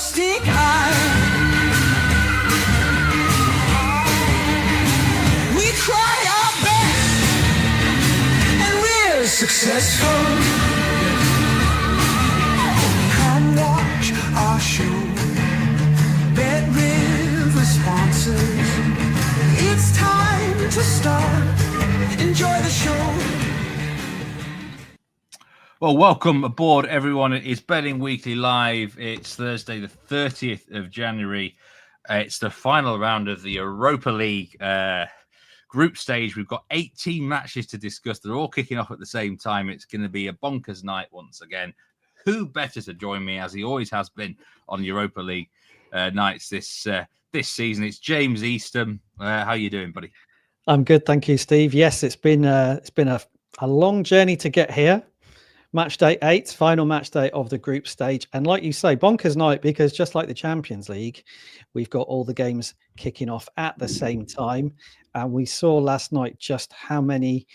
stink eye. We try our best, and we're successful. Come watch our show. Bet with responses. It's time to start. Enjoy the show. Well, welcome aboard, everyone. It is Betting Weekly Live. It's Thursday, the 30th of January. It's the final round of the Europa League group stage. We've got 18 matches to discuss. They're all kicking off at the same time. It's going to be a bonkers night once again. Who better to join me, as he always has been, on Europa League nights this season? It's James Eastham. How you doing, buddy? I'm good, thank you, Steve. Yes, it's been a long journey to get here. Match day 8, final match day of the group stage. And like you say, bonkers night, because just like the Champions League, we've got all the games kicking off at the same time. And we saw last night just how many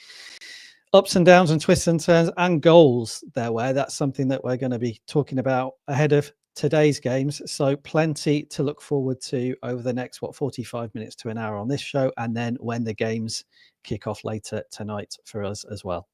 ups and downs and twists and turns and goals there were. That's something that we're going to be talking about ahead of today's games. So plenty to look forward to over the next, 45 minutes to an hour on this show. And then when the games kick off later tonight for us as well.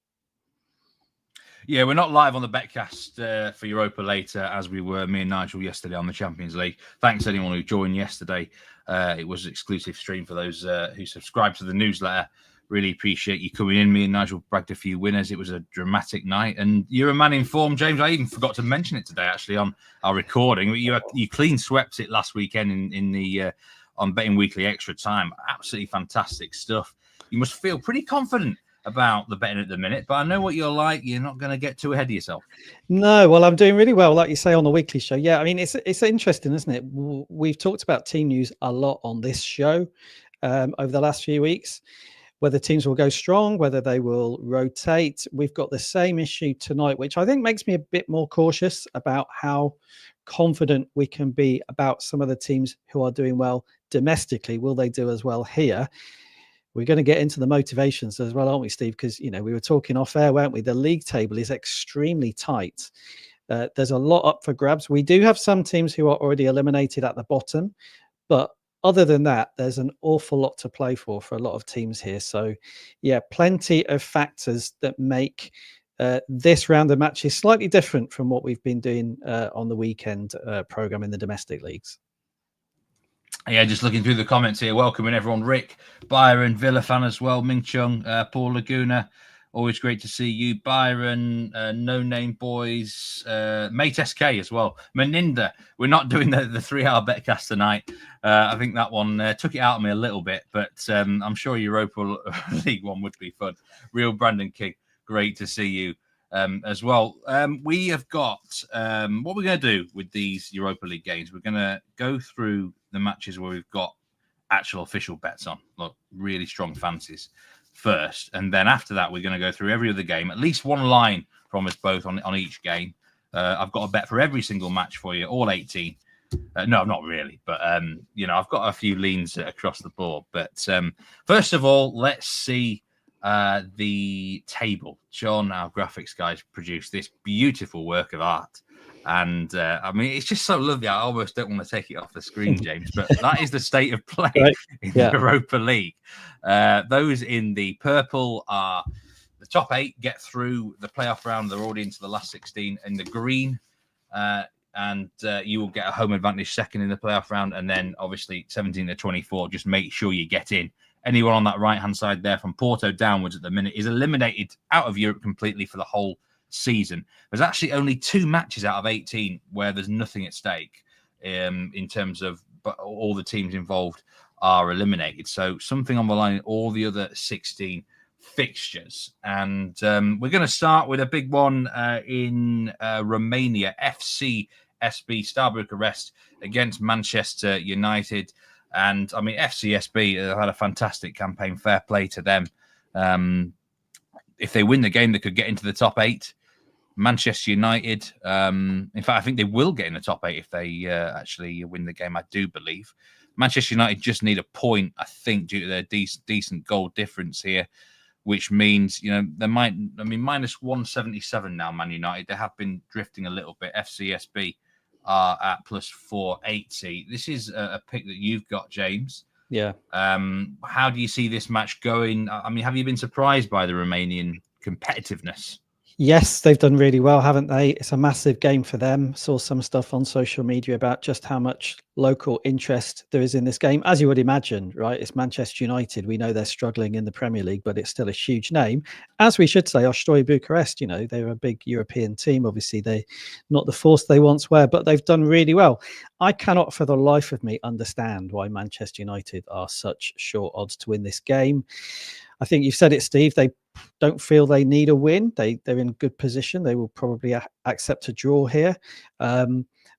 Yeah, we're not live on the Betcast for Europa later, as we were, me and Nigel, yesterday on the Champions League. Thanks to anyone who joined yesterday. It was an exclusive stream for those who subscribed to the newsletter. Really appreciate you coming in. Me and Nigel bragged a few winners. It was a dramatic night. And you're a man informed, James. I even forgot to mention it today, actually, on our recording. You clean swept it last weekend in the on Betting Weekly Extra Time. Absolutely fantastic stuff. You must feel pretty confident about the betting at the minute, but I know what you're like. You're not going to get too ahead of yourself. No, well, I'm doing really well, like you say on the weekly show. Yeah, I mean, it's interesting, isn't it? We've talked about team news a lot on this show over the last few weeks, whether teams will go strong, whether they will rotate. We've got the same issue tonight, which I think makes me a bit more cautious about how confident we can be about some of the teams who are doing well domestically. Will they do as well here? We're going to get into the motivations as well, aren't we, Steve? Because, we were talking off air, weren't we? The league table is extremely tight. There's a lot up for grabs. We do have some teams who are already eliminated at the bottom. But other than that, there's an awful lot to play for a lot of teams here. So, yeah, plenty of factors that make this round of matches slightly different from what we've been doing on the weekend program in the domestic leagues. Yeah, just looking through the comments here, welcoming everyone. Rick, Byron, Villa fan as well, Ming Chung, Paul Laguna, always great to see you. Byron, No Name Boys, Mate SK as well. Meninda, we're not doing the 3-hour betcast tonight. I think that one took it out of me a little bit, but I'm sure Europa League one would be fun. Real Brandon King, great to see you as well. We have got what we're going to do with these Europa League games. We're going to go through the matches where we've got actual official bets on, look, really strong fancies first, and then after that we're going to go through every other game, at least one line from us both on each game. I've got a bet for every single match for you, all 18. No, not really, but I've got a few leans across the board. But first of all, let's see the table. John, our graphics guys, produced this beautiful work of art. And I mean, it's just so lovely. I almost don't want to take it off the screen, James, but that is the state of play in the Europa League. Those in the purple are the top 8 get through the playoff round. They're already into the last 16. In the green, and you will get a home advantage second in the playoff round. And then obviously 17 to 24, just make sure you get in. Anyone on that right-hand side there from Porto downwards at the minute is eliminated out of Europe completely for the whole season. There's actually only 2 matches out of 18 where there's nothing at stake in terms of, but all the teams involved are eliminated. So something on the line in all the other 16 fixtures. And we're going to start with a big one in Romania. FCSB Star Bucharest against Manchester United. And I mean, FCSB have had a fantastic campaign. Fair play to them. If they win the game, they could get into the top 8. Manchester United, in fact, I think they will get in the top 8 if they actually win the game, I do believe. Manchester United just need a point, I think, due to their decent goal difference here, which means, they might, minus 177 now, Man United. They have been drifting a little bit. FCSB are at plus 480. This is a pick that you've got, James. Yeah. How do you see this match going? I mean, have you been surprised by the Romanian competitiveness? Yes, they've done really well, haven't they? It's a massive game for them. Saw some stuff on social media about just how much local interest there is in this game. As you would imagine, right? It's Manchester United. We know they're struggling in the Premier League, but it's still a huge name. As we should say, Ostoy Bucharest, they're a big European team. Obviously, they're not the force they once were, but they've done really well. I cannot for the life of me understand why Manchester United are such short odds to win this game. I think you've said it, Steve. They don't feel they need a win. They're in good position. They will probably accept a draw here.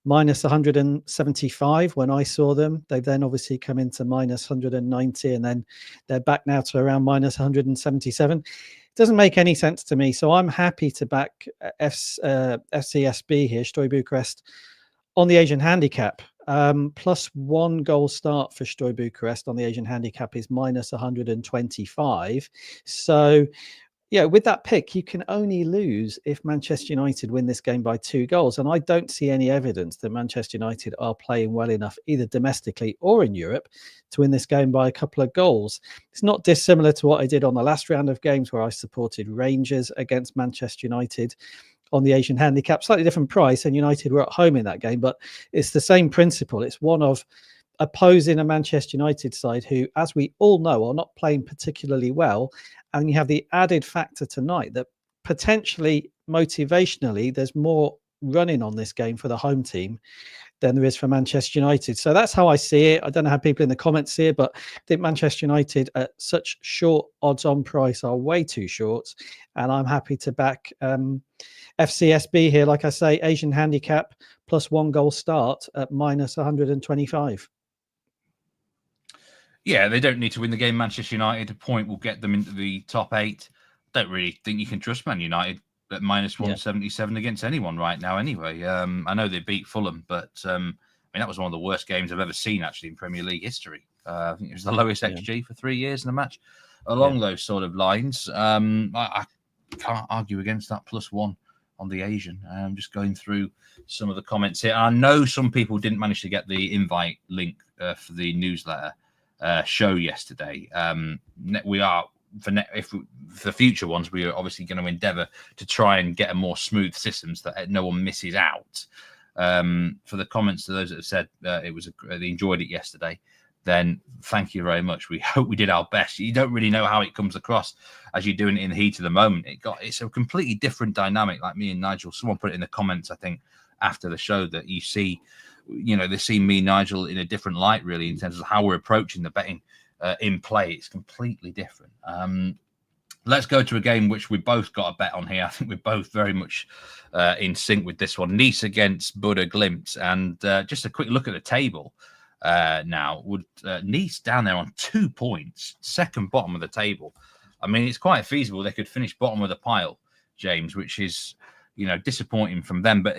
Minus 175 when I saw them. They've then obviously come into minus 190, and then they're back now to around minus 177. It doesn't make any sense to me. So I'm happy to back FCSB here, Stoy Bucharest, on the Asian handicap. Plus 1 goal start for Stoy Bucharest on the Asian handicap is minus 125. So, yeah, with that pick, you can only lose if Manchester United win this game by 2 goals. And I don't see any evidence that Manchester United are playing well enough, either domestically or in Europe, to win this game by a couple of goals. It's not dissimilar to what I did on the last round of games where I supported Rangers against Manchester United on the Asian handicap. Slightly different price, and United were at home in that game, but it's the same principle. It's one of opposing a Manchester United side who, as we all know, are not playing particularly well. And you have the added factor tonight that potentially motivationally there's more running on this game for the home team than there is for Manchester United. So that's how I see it. I don't know how people in the comments see it, but I think Manchester United at such short odds on price are way too short. And I'm happy to back FCSB here. Like I say, Asian handicap plus 1 goal start at minus 125. Yeah, they don't need to win the game. Manchester United, a point will get them into the top 8. Don't really think you can trust Man United at minus 177 against anyone right now anyway. I know they beat Fulham, but I mean, that was one of the worst games I've ever seen actually in Premier League history. I think it was the lowest XG for 3 years in a match. Along those sort of lines, I can't argue against that plus 1 on the Asian. I'm just going through some of the comments here. I know some people didn't manage to get the invite link for the newsletter show yesterday. We are for future ones, we are obviously going to endeavour to try and get a more smooth system so that no one misses out. For the comments to those that have said they enjoyed it yesterday, then thank you very much. We hope we did our best. You don't really know how it comes across as you're doing it in the heat of the moment. It's a completely different dynamic. Like me and Nigel, someone put it in the comments, I think, after the show, that you see, they see me, Nigel, in a different light, really, in terms of how we're approaching the betting in play. It's completely different. Let's go to a game which we both got a bet on here. I think we're both very much in sync with this one. Nice against Bodo Glimt. And just a quick look at the table now. Would Nice down there on 2 points, second bottom of the table. I mean, it's quite feasible they could finish bottom of the pile, James, which is, disappointing from them. But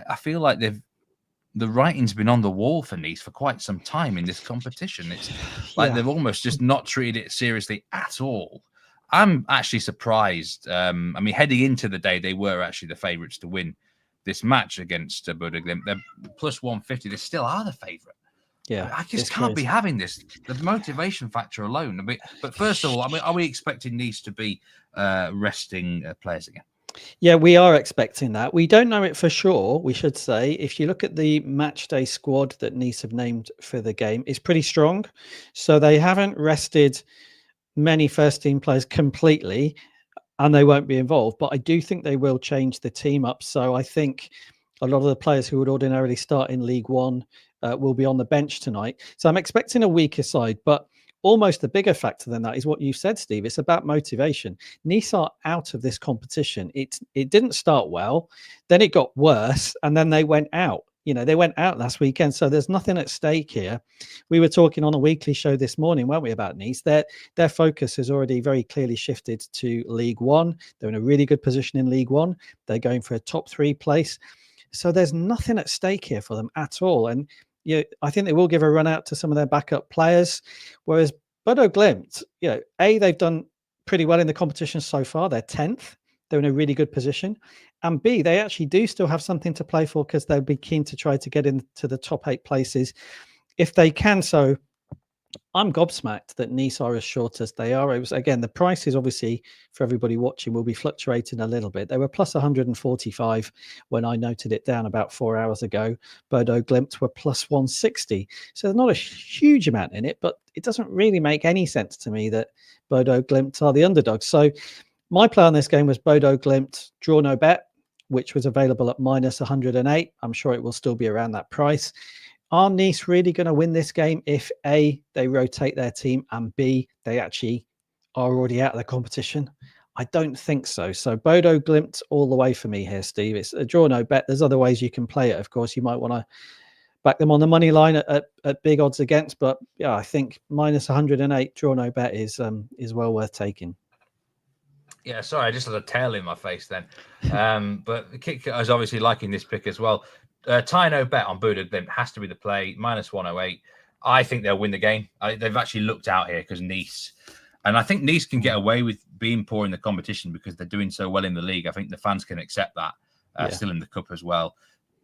I feel like the writing's been on the wall for Nice for quite some time in this competition. It's like they've almost just not treated it seriously at all. I'm actually surprised. I mean, heading into the day, they were actually the favourites to win this match against Bodo Glimt. They're plus 150. They still are the favourite. Yeah, I just can't be having this. The motivation factor alone. But first of all, I mean, are we expecting Nice to be resting players again? Yeah, we are expecting that. We don't know it for sure, we should say. If you look at the match day squad that Nice have named for the game, it's pretty strong. So they haven't rested many first team players completely, and they won't be involved. But I do think they will change the team up. So I think a lot of the players who would ordinarily start in League One will be on the bench tonight. So I'm expecting a weaker side, but almost the bigger factor than that is what you said, Steve. It's about motivation. Nice are out of this competition. It didn't start well, then it got worse, and then they went out. They went out last weekend, so there's nothing at stake here. We were talking on a weekly show this morning, weren't we, about Nice? Their focus has already very clearly shifted to League One. They're in a really good position in League One. They're going for a top 3 place. So there's nothing at stake here for them at all. And I think they will give a run out to some of their backup players. Whereas Bodo Glimt, they've done pretty well in the competition so far. They're 10th. they're in a really good position. And B, they actually do still have something to play for because they'll be keen to try to get into the top 8 places if they can. So I'm gobsmacked that Nice are as short as they are. It was, again, the prices obviously for everybody watching will be fluctuating a little bit. They were plus 145 when I noted it down about 4 hours ago. Bodo Glimt were plus 160. So there's not a huge amount in it, but it doesn't really make any sense to me that Bodo Glimt are the underdogs. So my play on this game was Bodo Glimt, draw no bet, which was available at minus 108. I'm sure it will still be around that price. Are Nice really going to win this game if A, they rotate their team, and B, they actually are already out of the competition? I don't think so. So Bodo Glimt all the way for me here, Steve. It's a draw no bet. There's other ways you can play it. Of course, you might want to back them on the money line at big odds against, but yeah, I think minus 108 draw no bet is well worth taking. Yeah, sorry, I just had a tail in my face then. But the kick, I was obviously liking this pick as well. Tie no bet on Bodo Glimt has to be the play, minus 108. I think they'll win the game. They've actually looked out here because Nice, and I think Nice can get away with being poor in the competition because they're doing so well in the league. I think the fans can accept that, still in the cup as well.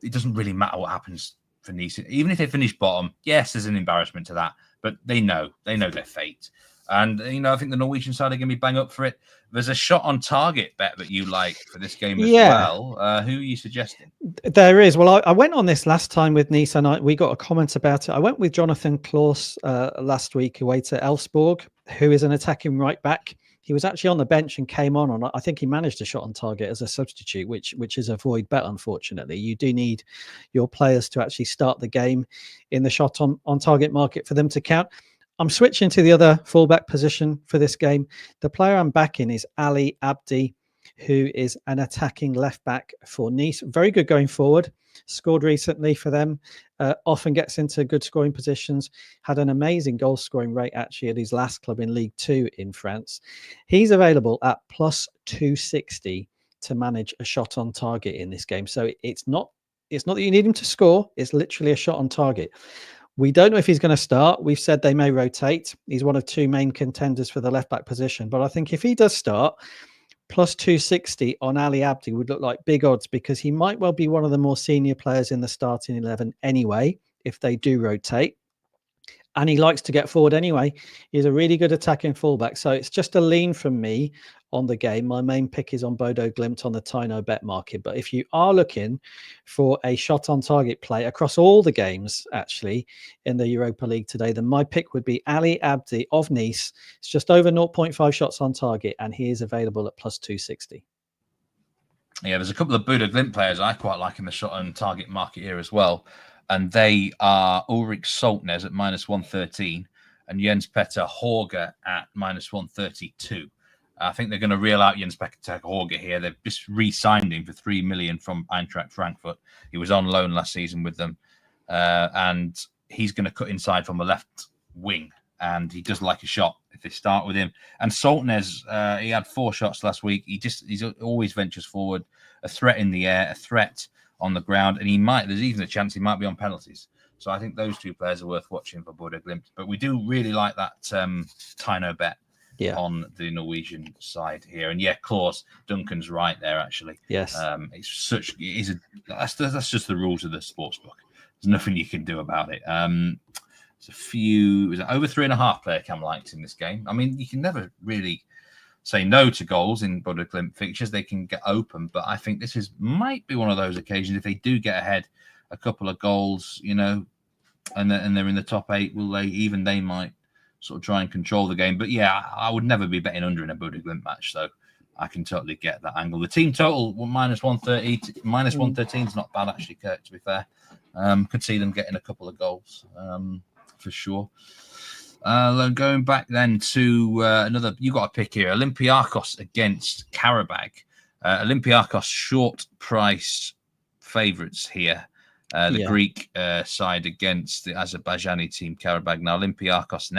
It doesn't really matter what happens for Nice. Even if they finish bottom, yes, there's an embarrassment to that, but they know their fate. And, I think the Norwegian side are going to be bang up for it. There's a shot on target bet that you like for this game as well. Who are you suggesting? There is. Well, I went on this last time with Nice and we got a comment about it. I went with Jonathan Klaus last week away to Elfsborg, who is an attacking right back. He was actually on the bench and came on. I think he managed a shot on target as a substitute, which is a void bet, unfortunately. You do need your players to actually start the game in the shot on target market for them to count. I'm switching to the other fullback position for this game. The player I'm backing is Ali Abdi, who is an attacking left back for Nice. Very good going forward. Scored recently for them. Often gets into good scoring positions. Had an amazing goal scoring rate actually at his last club in League 2 in France. He's available at plus 260 to manage a shot on target in this game. So it's not that you need him to score. It's literally a shot on target. We don't know if he's going to start. We've said they may rotate. He's one of 2 main contenders for the left back position. But I think if he does start, plus 260 on Ali Abdi would look like big odds because he might well be one of the more senior players in the starting 11 anyway, if they do rotate. And he likes to get forward anyway. He's a really good attacking fullback. So it's just a lean from me on the game. My main pick is on Bodo Glimt on the Tino bet market. But if you are looking for a shot on target play across all the games, actually, in the Europa League today, then my pick would be Ali Abdi of Nice. It's just over 0.5 shots on target, and he is available at plus 260. Yeah, there's a couple of Bodo Glimt players I quite like in the shot on target market here as well. And they are Ulrich Saltnes at minus 113 and Jens Petter Horger at minus 132. I think they're going to reel out Jens Petter Horger here. They've just re-signed him for 3 million from Eintracht Frankfurt. He was on loan last season with them. And he's going to cut inside from the left wing. And he does like a shot if they start with him. And Saltnes, he had 4 shots last week. He's always ventures forward, a threat in the air, a threat on the ground, and there's even a chance he might be on penalties. So I think those 2 players are worth watching for Bodo Glimt. But we do really like that Tino bet on the Norwegian side here. And Klaus, Duncan's right there actually. Yes. That's just the rules of the sportsbook. There's nothing you can do about it. There's a few, was it over 3.5 player Cam liked in this game? I mean, you can never really say no to goals in Bodo Glimt fixtures. They can get open, but I think this might be one of those occasions if they do get ahead a couple of goals, and they're in the top 8, they might sort of try and control the game. But yeah, I would never be betting under in a Bodo Glimt match, so I can totally get that angle. The team total minus 130, minus 113 is not bad actually, Kirk, to be fair. Could see them getting a couple of goals for sure. Going back then to another, you got a pick here, Olympiakos against Qarabag. Olympiakos short price favourites here. The Greek side against the Azerbaijani team Qarabag. Now Olympiakos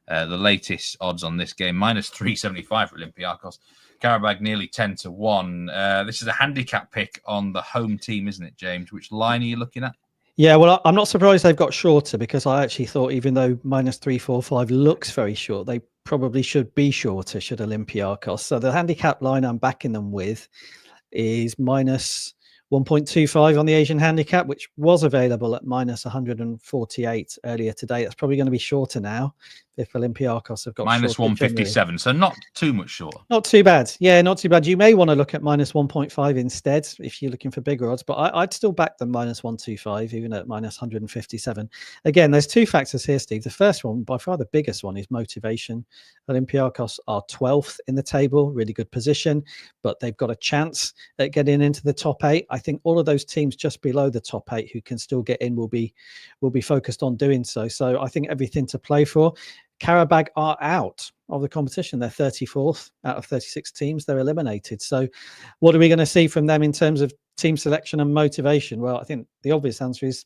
the latest odds on this game, minus 375 for Olympiakos. Qarabag nearly 10-1. This is a handicap pick on the home team, isn't it, James? Which line are you looking at? Yeah, well, I'm not surprised they've got shorter because I actually thought even though minus 345 looks very short, they probably should be shorter, should Olympiakos. So the handicap line I'm backing them with is minus 1.25 on the Asian handicap, which was available at minus 148 earlier today. That's probably going to be shorter now if Olympiakos have got minus 157. So not too much short. Not too bad. Yeah, not too bad. You may want to look at minus 1.5 instead if you're looking for bigger odds, but I'd still back them minus 125, even at minus 157. Again, there's two factors here, Steve. The first one, by far the biggest one, is motivation. Olympiakos are 12th in the table, really good position, but they've got a chance at getting into the top 8. I think all of those teams just below the top 8 who can still get in will be focused on doing so. So I think everything to play for. Qarabag are out of the competition. They're 34th out of 36 teams. They're eliminated. So what are we going to see from them in terms of team selection and motivation? Well, I think the obvious answer is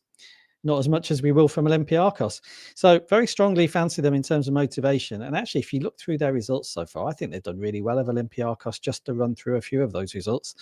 not as much as we will from Olympiakos. So very strongly fancy them in terms of motivation. And actually, if you look through their results so far, I think they've done really well of Olympiakos. Just to run through a few of those results.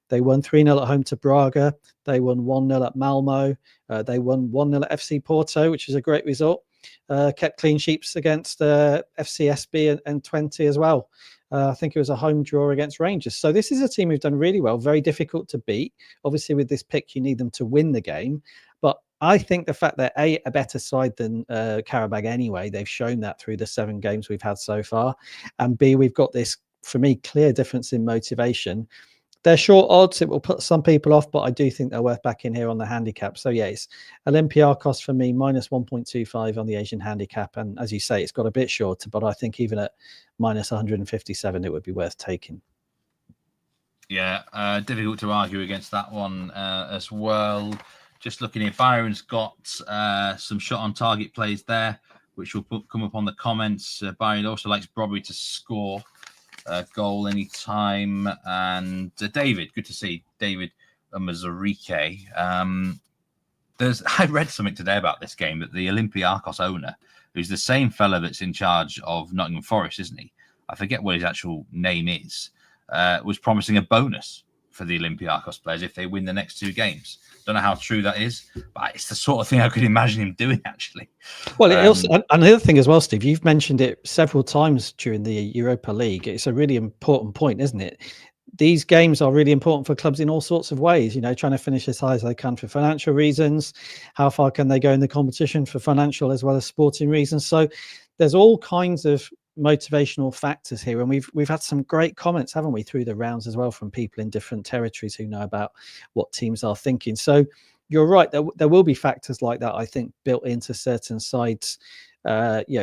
They won 3-0 at home to Braga. They won 1-0 at Malmo. They won 1-0 at FC Porto, which is a great result. Kept clean sheets against FCSB and 20 as well. I think it was a home draw against Rangers. So this is a team who've done really well, very difficult to beat. Obviously, with this pick, you need them to win the game. But I think the fact they're a better side than Qarabag anyway, they've shown that through the 7 games we've had so far. And B, we've got this, for me, clear difference in motivation. They're short odds. It will put some people off, but I do think they're worth backing here on the handicap. So, yes, Olympiakos for me, minus 1.25 on the Asian handicap. And as you say, it's got a bit shorter, but I think even at minus 157, it would be worth taking. Yeah, difficult to argue against that one as well. Just looking here, Byron's got some shot on target plays there, which will come up on the comments. Byron also likes Brobby to score a goal anytime. And David, good to see David Mazarike. I read something today about this game that the Olympiakos owner, who's the same fella that's in charge of Nottingham Forest, isn't he? I forget what his actual name is, was promising a bonus for the Olympiakos players if they win the next 2 games. Don't know how true that is, but it's the sort of thing I could imagine him doing, actually. Well, it also, another thing as well, Steve, you've mentioned it several times during the Europa League. It's a really important point, isn't it? These games are really important for clubs in all sorts of ways, you know, trying to finish as high as they can for financial reasons. How far can they go in the competition for financial as well as sporting reasons? So there's all kinds of motivational factors here, and we've had some great comments, haven't we, through the rounds as well from people in different territories who know about what teams are thinking. So you're right, there will be factors like that, I think, built into certain sides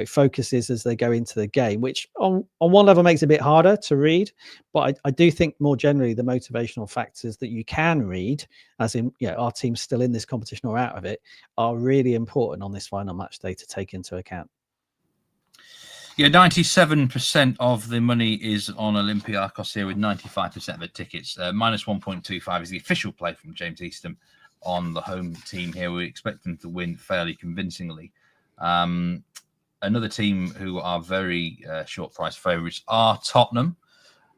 focuses as they go into the game, which on one level makes it a bit harder to read, but I do think more generally the motivational factors that you can read, as in our team's still in this competition or out of it, are really important on this final match day to take into account. Yeah, 97% of the money is on Olympiakos here with 95% of the tickets. Minus 1.25 is the official play from James Eastham on the home team here. We expect them to win fairly convincingly. Another team who are very short price favourites are Tottenham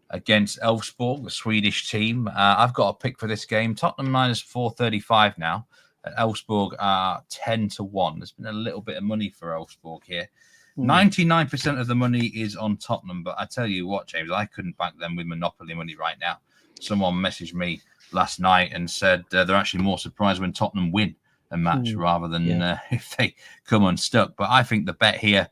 against Elfsborg, the Swedish team. I've got a pick for this game. Tottenham minus 435 now. Elfsborg are 10-1. There's been a little bit of money for Elfsborg here. 99% of the money is on Tottenham, but I tell you what, James, I couldn't back them with Monopoly money right now. Someone messaged me last night and said they're actually more surprised when Tottenham win a match rather than if they come unstuck. But I think the bet here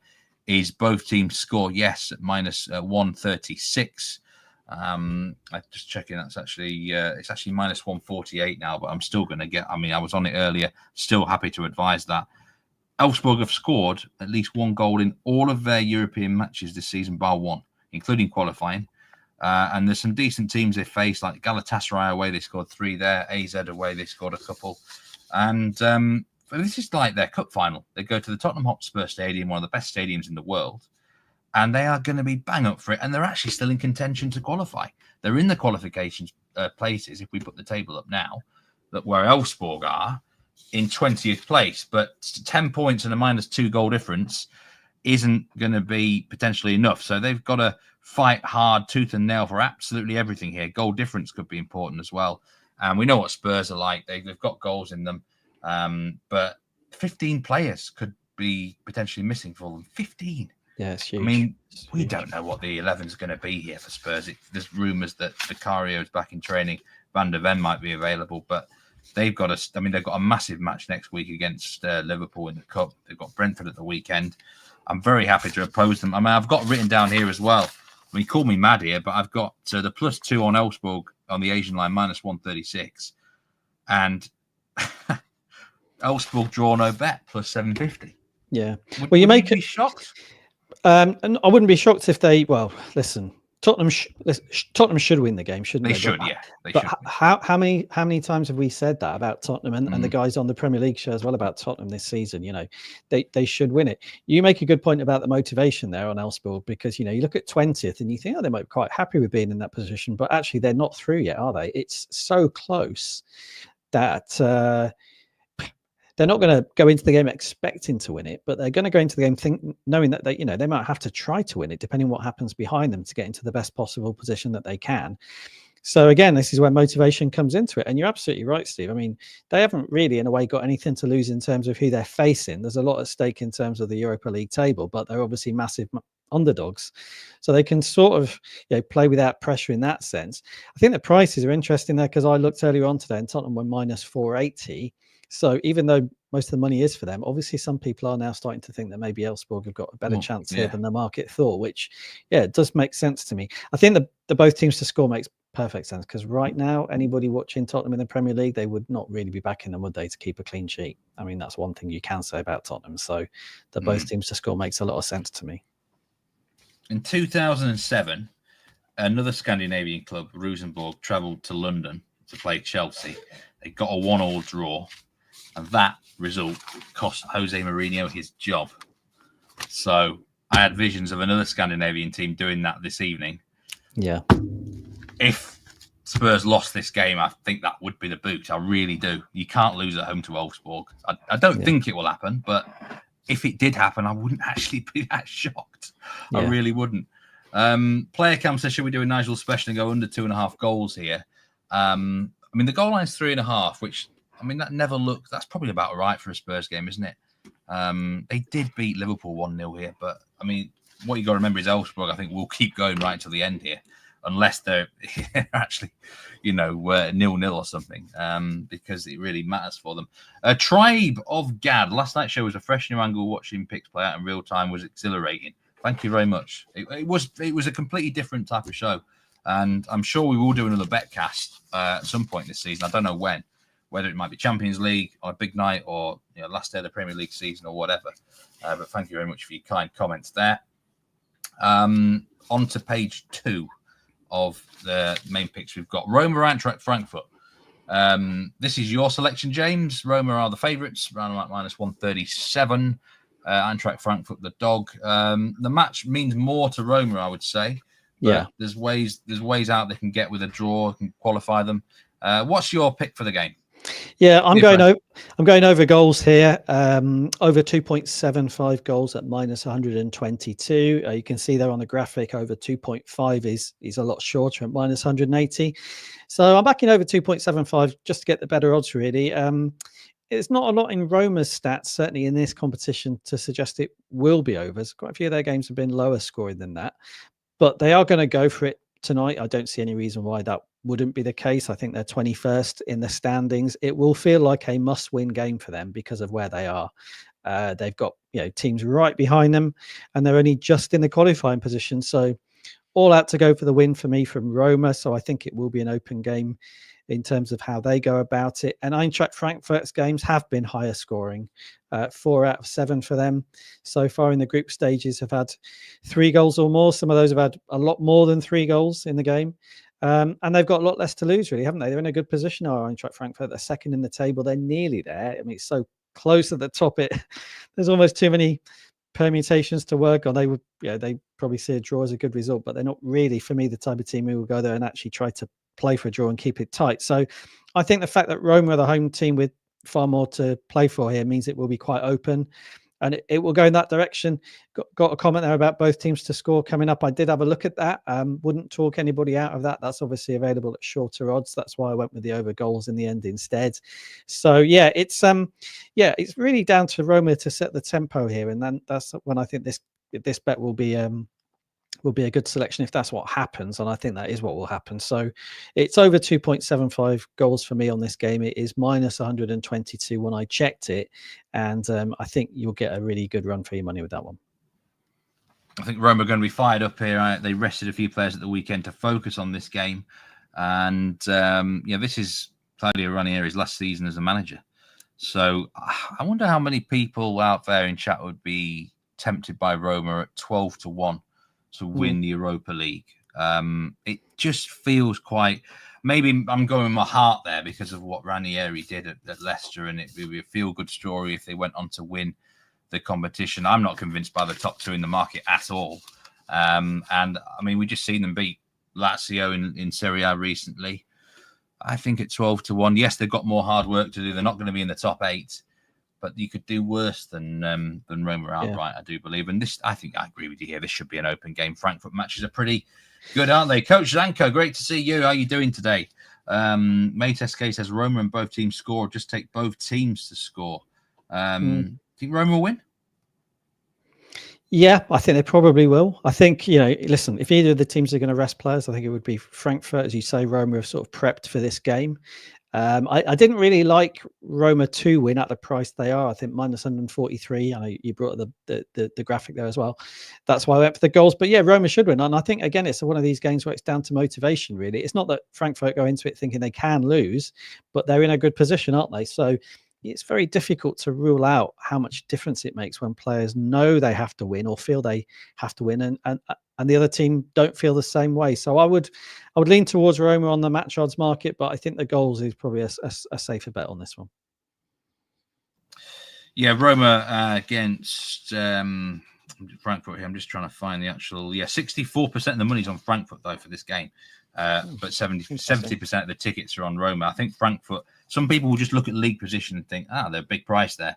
is both teams score yes at minus 136. I'm just checking. That's actually it's actually minus 148 now, but I'm still going to get. I mean, I was on it earlier. Still happy to advise that. Elfsborg have scored at least 1 goal in all of their European matches this season, bar 1, including qualifying. And there's some decent teams they face, like Galatasaray away, they scored 3 there. AZ away, they scored a couple. And this is like their cup final. They go to the Tottenham Hotspur Stadium, one of the best stadiums in the world, and they are going to be bang up for it. And they're actually still in contention to qualify. They're in the qualifications places, if we put the table up now, that where Elfsborg are, in 20th place, but 10 points and a minus 2 goal difference isn't going to be potentially enough. So they've got to fight hard, tooth and nail for absolutely everything here. Goal difference could be important as well. And we know what Spurs are like. They've got goals in them. But 15 players could be potentially missing for them. 15. Yeah, it's huge. I mean, we don't know what the 11 is going to be here for Spurs. There's rumours that Pireaus back in training, Van der Ven might be available, but they've got a massive match next week against Liverpool in the Cup. They've got Brentford at the weekend. I'm very happy to oppose them. I mean, I've got written down here as well. I mean, call me mad here, but I've got the +2 on Elfsborg on the Asian line, -136, and Elfsborg draw no bet +750. Yeah. Well, you be shocked. And I wouldn't be shocked if they. Well, listen, Tottenham should win the game, shouldn't they? They should, yeah. But how many times have we said that about Tottenham and the guys on the Premier League show as well about Tottenham this season? You know, they should win it. You make a good point about the motivation there on Elfsborg, because you know you look at 20th and you think, oh, they might be quite happy with being in that position, but actually they're not through yet, are they? It's so close that they're not going to go into the game expecting to win it, but they're going to go into the game knowing that they might have to try to win it, depending on what happens behind them, to get into the best possible position that they can. So again, this is where motivation comes into it. And you're absolutely right, Steve. I mean, they haven't really, in a way, got anything to lose in terms of who they're facing. There's a lot at stake in terms of the Europa League table, but they're obviously massive underdogs, so they can sort of play without pressure in that sense. I think the prices are interesting there, because I looked earlier on today and Tottenham were -480. So even though most of the money is for them, obviously some people are now starting to think that maybe Elfsborg have got a better chance here than the market thought, which, it does make sense to me. I think the both teams to score makes perfect sense, because right now, anybody watching Tottenham in the Premier League, they would not really be backing them, would they, to keep a clean sheet? I mean, that's one thing you can say about Tottenham. So the both teams to score makes a lot of sense to me. In 2007, another Scandinavian club, Rosenborg, travelled to London to play Chelsea. They got a 1-1 draw. And that result cost Jose Mourinho his job. So I had visions of another Scandinavian team doing that this evening. Yeah. If Spurs lost this game, I think that would be the boot. I really do. You can't lose at home to Elfsborg. I don't think it will happen, but if it did happen, I wouldn't actually be that shocked. Yeah. I really wouldn't. Player Cam says, should we do a Nigel special and go under 2.5 goals here? I mean, the goal line's 3.5, which... I mean, that's probably about right for a Spurs game, isn't it? They did beat Liverpool 1-0 here, but I mean, what you got to remember is Elfsborg, I think, will keep going right until the end here, unless they're actually, 0-0 or something, because it really matters for them. Tribe of Gad, last night's show was a fresh new angle. Watching picks play out in real time was exhilarating. Thank you very much. It was a completely different type of show, and I'm sure we will do another betcast at some point this season. I don't know when. Whether it might be Champions League on a big night or last day of the Premier League season or whatever. But thank you very much for your kind comments there. On to page 2 of the main picks. We've got Roma, Eintracht, Frankfurt. This is your selection, James. Roma are the favourites, around about -137. Eintracht, Frankfurt, the dog. The match means more to Roma, I would say. But there's ways out they can get with a draw, can qualify them. What's your pick for the game? Yeah, I'm going over goals here. Over 2.75 goals at -122. You can see there on the graphic, over 2.5 is a lot shorter at -180. So I'm backing over 2.75 just to get the better odds, really. It's not a lot in Roma's stats, certainly in this competition, to suggest it will be overs. Quite a few of their games have been lower scoring than that, but they are going to go for it tonight. I don't see any reason why that wouldn't be the case. I think they're 21st in the standings. It will feel like a must-win game for them because of where they are. They've got teams right behind them, and they're only just in the qualifying position. So all out to go for the win for me from Roma. So I think it will be an open game in terms of how they go about it. And Eintracht Frankfurt's games have been higher scoring. 4 out of 7 for them so far in the group stages have had 3 goals or more. Some of those have had a lot more than 3 goals in the game. And they've got a lot less to lose, really, haven't they? They're in a good position now, Eintracht Frankfurt. They're second in the table. They're nearly there. I mean, it's so close at the top. There's almost too many permutations to work on. They probably see a draw as a good result, but they're not really, for me, the type of team who will go there and actually try to play for a draw and keep it tight. So I think the fact that Roma are the home team with far more to play for here means it will be quite open, and it will go in that direction. Got a comment there about both teams to score coming up. I did have a look at that. Wouldn't talk anybody out of that. That's obviously available at shorter odds. That's why I went with the over goals in the end instead. So it's really down to Roma to set the tempo here, and then that's when I think this this bet will be a good selection if that's what happens, and I think that is what will happen. So it's over 2.75 goals for me on this game. It is minus 122 when I checked it, and I think you'll get a really good run for your money with that one. I think Roma are going to be fired up here. They rested a few players at the weekend to focus on this game, and this is Claudio Ranieri's last season as a manager. So I wonder how many people out there in chat would be tempted by Roma at 12-1 to win the Europa League. It just feels quite... Maybe I'm going with my heart there because of what Ranieri did at Leicester, and it would be a feel-good story if they went on to win the competition. I'm not convinced by the top two in the market at all. And I mean, we just seen them beat Lazio in Serie A recently. I think at 12-1, yes, they've got more hard work to do. They're not going to be in the top 8, but you could do worse than Roma outright, I do believe. And this, I think I agree with you here. This should be an open game. Frankfurt matches are pretty good, aren't they? Coach Zanko, great to see you. How are you doing today? Mate SK says Roma and both teams score. Just take both teams to score. Think Roma will win? Yeah, I think they probably will. I think, listen, if either of the teams are going to rest players, I think it would be Frankfurt. As you say, Roma have sort of prepped for this game. I didn't really like Roma to win at the price they are. I think minus 143. I know you brought the graphic there as well. That's why I went for the goals. But yeah, Roma should win. And I think, again, it's one of these games where it's down to motivation, really. It's not that Frankfurt go into it thinking they can lose, but they're in a good position, aren't they? So it's very difficult to rule out how much difference it makes when players know they have to win or feel they have to win, and the other team don't feel the same way. So I would lean towards Roma on the match odds market, but I think the goals is probably a safer bet on this one. Yeah, Roma against Frankfurt here. I'm just trying to find the actual. 64% of the money's on Frankfurt though for this game. But 70% of the tickets are on Roma. I think Frankfurt, some people will just look at league position and think, they're a big price there.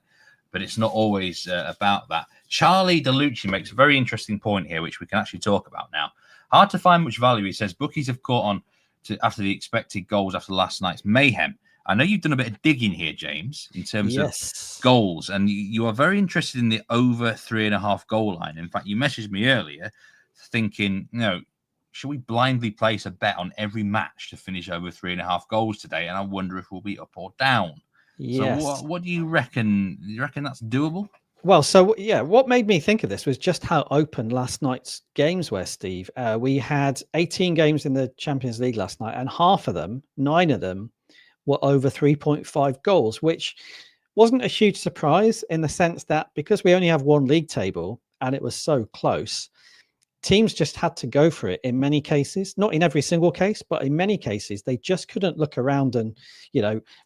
But it's not always about that. Charlie DeLucci makes a very interesting point here, which we can actually talk about now. Hard to find much value. He says, bookies have caught on to after the expected goals after last night's mayhem. I know you've done a bit of digging here, James, in terms of goals. And you are very interested in the over 3.5 goal line. In fact, you messaged me earlier thinking, should we blindly place a bet on every match to finish over 3.5 goals today? And I wonder if we'll be up or down. Yes. So what do you reckon? Do you reckon that's doable? Well, so yeah, what made me think of this was just how open last night's games were, Steve. We had 18 games in the Champions League last night, and 9 of them were over 3.5 goals, which wasn't a huge surprise in the sense that because we only have one league table and it was so close, teams just had to go for it in many cases, not in every single case, but in many cases, they just couldn't look around and,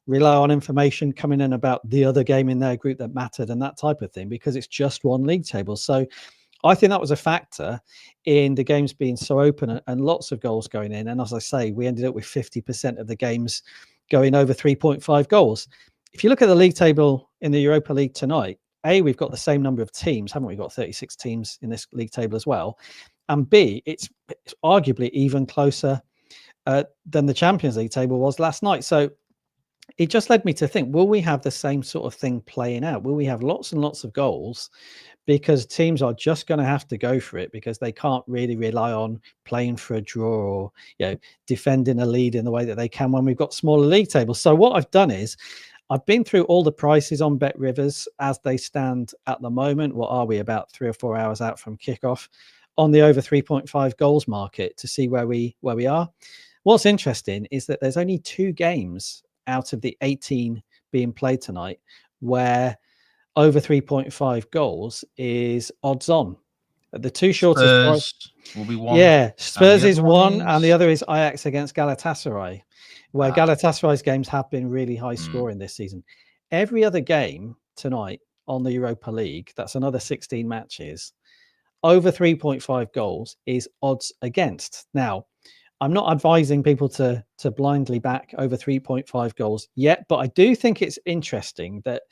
rely on information coming in about the other game in their group that mattered and that type of thing, because it's just one league table. So I think that was a factor in the games being so open and lots of goals going in. And as I say, we ended up with 50% of the games going over 3.5 goals. If you look at the league table in the Europa League tonight, A, we've got the same number of teams, haven't we? Got 36 teams in this league table as well. And B, it's arguably even closer than the Champions League table was last night. So it just led me to think, will we have the same sort of thing playing out? Will we have lots and lots of goals? Because teams are just going to have to go for it because they can't really rely on playing for a draw or defending a lead in the way that they can when we've got smaller league tables. So what I've done is I've been through all the prices on Bet Rivers as they stand at the moment. What are we, about 3 or 4 hours out from kickoff on the over 3.5 goals market to see where we are. What's interesting is that there's only 2 games out of the 18 being played tonight where over 3.5 goals is odds on. The 2 shortest will be 1. Yeah, Spurs is 1 and the other is Ajax against Galatasaray, where Galatasaray's games have been really high scoring this season. Every other game tonight on the Europa League, that's another 16 matches, over 3.5 goals is odds against. Now, I'm not advising people to blindly back over 3.5 goals yet, but I do think it's interesting that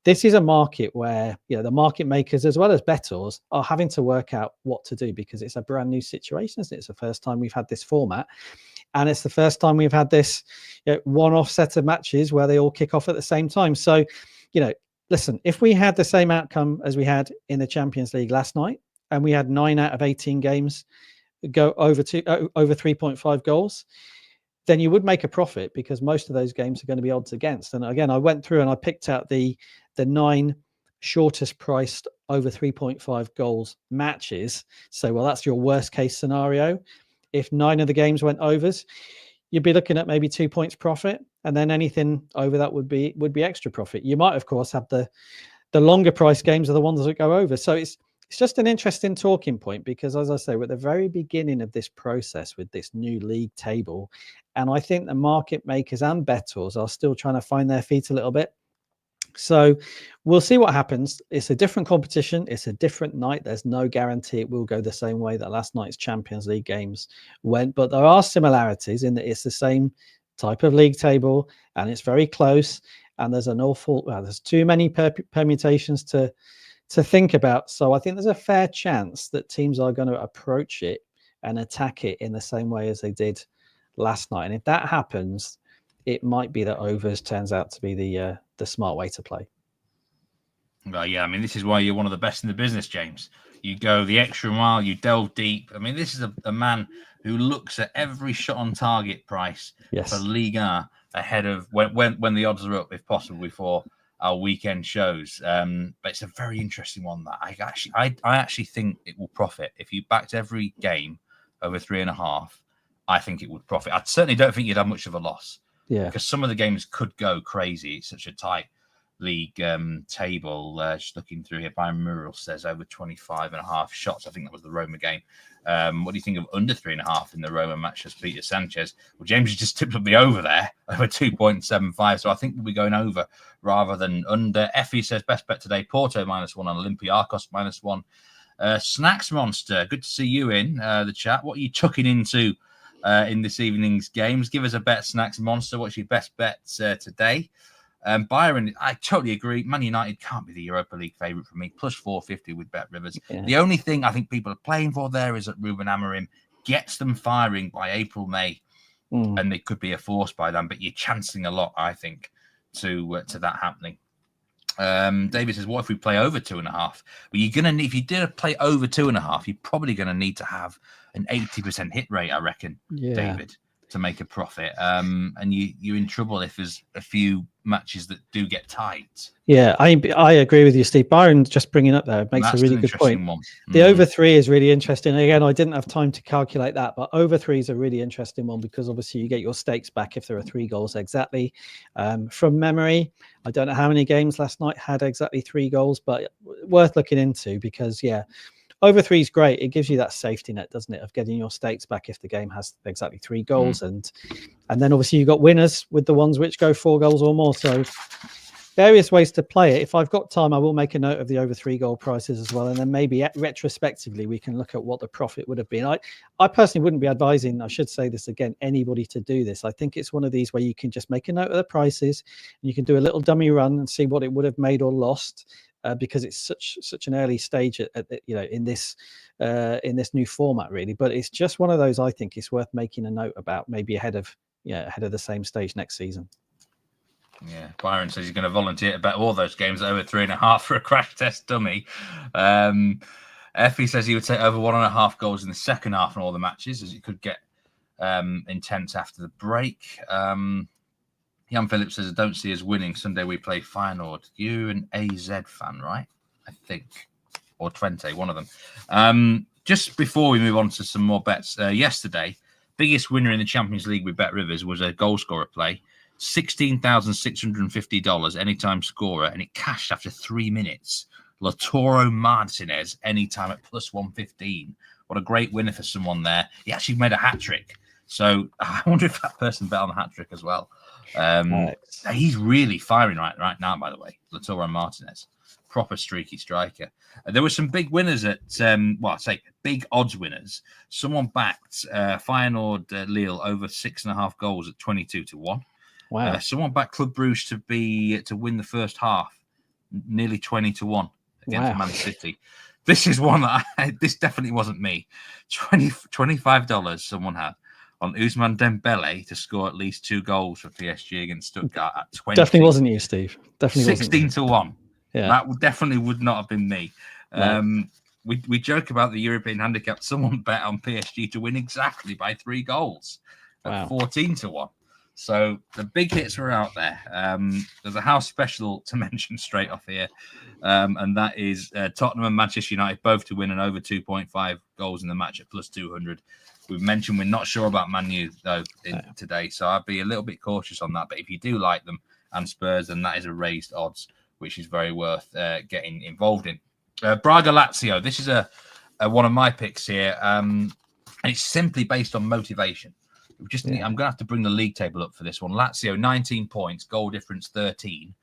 this is a market where the market makers as well as bettors are having to work out what to do because it's a brand new situation. It's the first time we've had this format, and it's the first time we've had this one-off set of matches where they all kick off at the same time. So, listen, if we had the same outcome as we had in the Champions League last night, and we had 9 out of 18 games go over 3.5 goals, then you would make a profit, because most of those games are going to be odds against. And again, I went through and I picked out the 9 shortest priced over 3.5 goals matches. So, well, that's your worst case scenario. If 9 of the games went overs, you'd be looking at maybe 2 points profit, and then anything over that would be extra profit. You might, of course, have the longer price games are the ones that go over. So it's just an interesting talking point, because, as I say, we're at the very beginning of this process with this new league table, and I think the market makers and bettors are still trying to find their feet a little bit. So we'll see what happens. It's a different competition. It's a different night. There's no guarantee it will go the same way that last night's Champions League games went, but there are similarities in that it's the same type of league table, and it's very close, and there's there's too many permutations to think about. So I think there's a fair chance that teams are going to approach it and attack it in the same way as they did last night. And if that happens, it might be that overs turns out to be the smart way to play. Well, yeah, I mean, this is why you're one of the best in the business, James. You go the extra mile, you delve deep. I mean, this is a man who looks at every shot on target price for Liga ahead of when the odds are up, if possible, before our weekend shows. But it's a very interesting one that I actually think it will profit. If you backed every game over 3.5, I think it would profit. I certainly don't think you'd have much of a loss. Yeah, because some of the games could go crazy. It's such a tight league table. Just looking through here, Byron Muriel says over 25.5 shots. I think that was the Roma game. What do you think of under 3.5 in the Roma match as Peter Sanchez? Well, James just tipped up the over there, over 2.75. So I think we'll be going over rather than under. Effie says best bet today, Porto -1 on Olympiakos -1. Snacks Monster, good to see you in the chat. What are you chucking into in this evening's games? Give us a bet, Snacks Monster. What's your best bet today? Byron, I totally agree. Man United can't be the Europa League favourite for me. Plus 450 with Bet Rivers. Yeah. The only thing I think people are playing for there is that Ruben Amorim gets them firing by April, May, and they could be a force by then. But you're chancing a lot, I think, to that happening. David says, "What if we play over 2.5?" Well, you're gonna need, if you did play over 2.5, you're probably going to need to have an 80% hit rate, I reckon, David, to make a profit. And you're in trouble if there's a few matches that do get tight. Yeah, I agree with you, Steve. Byron just bringing up there makes a really good point. The over 3 is really interesting. Again, I didn't have time to calculate that, but over 3 is a really interesting one, because obviously you get your stakes back if there are 3 goals exactly. From memory, I don't know how many games last night had exactly 3 goals, but worth looking into, because over 3 is great. It gives you that safety net, doesn't it, of getting your stakes back if the game has exactly 3 goals. And then obviously you've got winners with the ones which go 4 goals or more. So various ways to play it. If I've got time, I will make a note of the over 3 goal prices as well. And then maybe retrospectively, we can look at what the profit would have been. I personally wouldn't be advising, I should say this again, anybody to do this. I think it's one of these where you can just make a note of the prices, and you can do a little dummy run and see what it would have made or lost. Because it's such an early stage in this new format, really. But it's just one of those I think it's worth making a note about, maybe ahead of the same stage next season. Yeah, Byron says he's going to volunteer to bet all those games over 3.5 for a crash test dummy. Effie says he would take over 1.5 goals in the second half in all the matches, as it could get intense after the break. Jan Phillips says, I don't see us winning. Sunday we play Feyenoord. You an AZ fan, right? I think. Or Twente, one of them. Just before we move on to some more bets, yesterday, biggest winner in the Champions League with Bet Rivers was a goal scorer play. $16,650 anytime scorer, and it cashed after 3 minutes. Lautaro Martinez, anytime at plus 115. What a great winner for someone there. He actually made a hat-trick. So I wonder if that person bet on the hat-trick as well. He's really firing right now, by the way. Lautaro Martinez, proper streaky striker. There were some big winners at, big odds winners. Someone backed Feyenoord Lille over 6.5 goals at 22-1. Wow. Someone backed Club Brugge to win the first half, nearly 20-1 against Man City. This is one that this definitely wasn't me. $25 someone had on Ousmane Dembele to score at least 2 goals for PSG against Stuttgart at 20. Definitely wasn't you, Steve. Definitely 16-1. Yeah, that definitely would not have been me. No. we joke about the European handicap. Someone bet on PSG to win exactly by 3 goals at 14-1. So the big hits were out there. There's a house special to mention straight off here, and that is Tottenham and Manchester United both to win and over 2.5 goals in the match at plus 200. We've mentioned we're not sure about Man U, though, today, so I'd be a little bit cautious on that. But if you do like them and Spurs, then that is a raised odds, which is very worth getting involved in. Braga Lazio. This is a one of my picks here, and it's simply based on motivation. I'm going to have to bring the league table up for this one. Lazio 19 points, goal difference 13.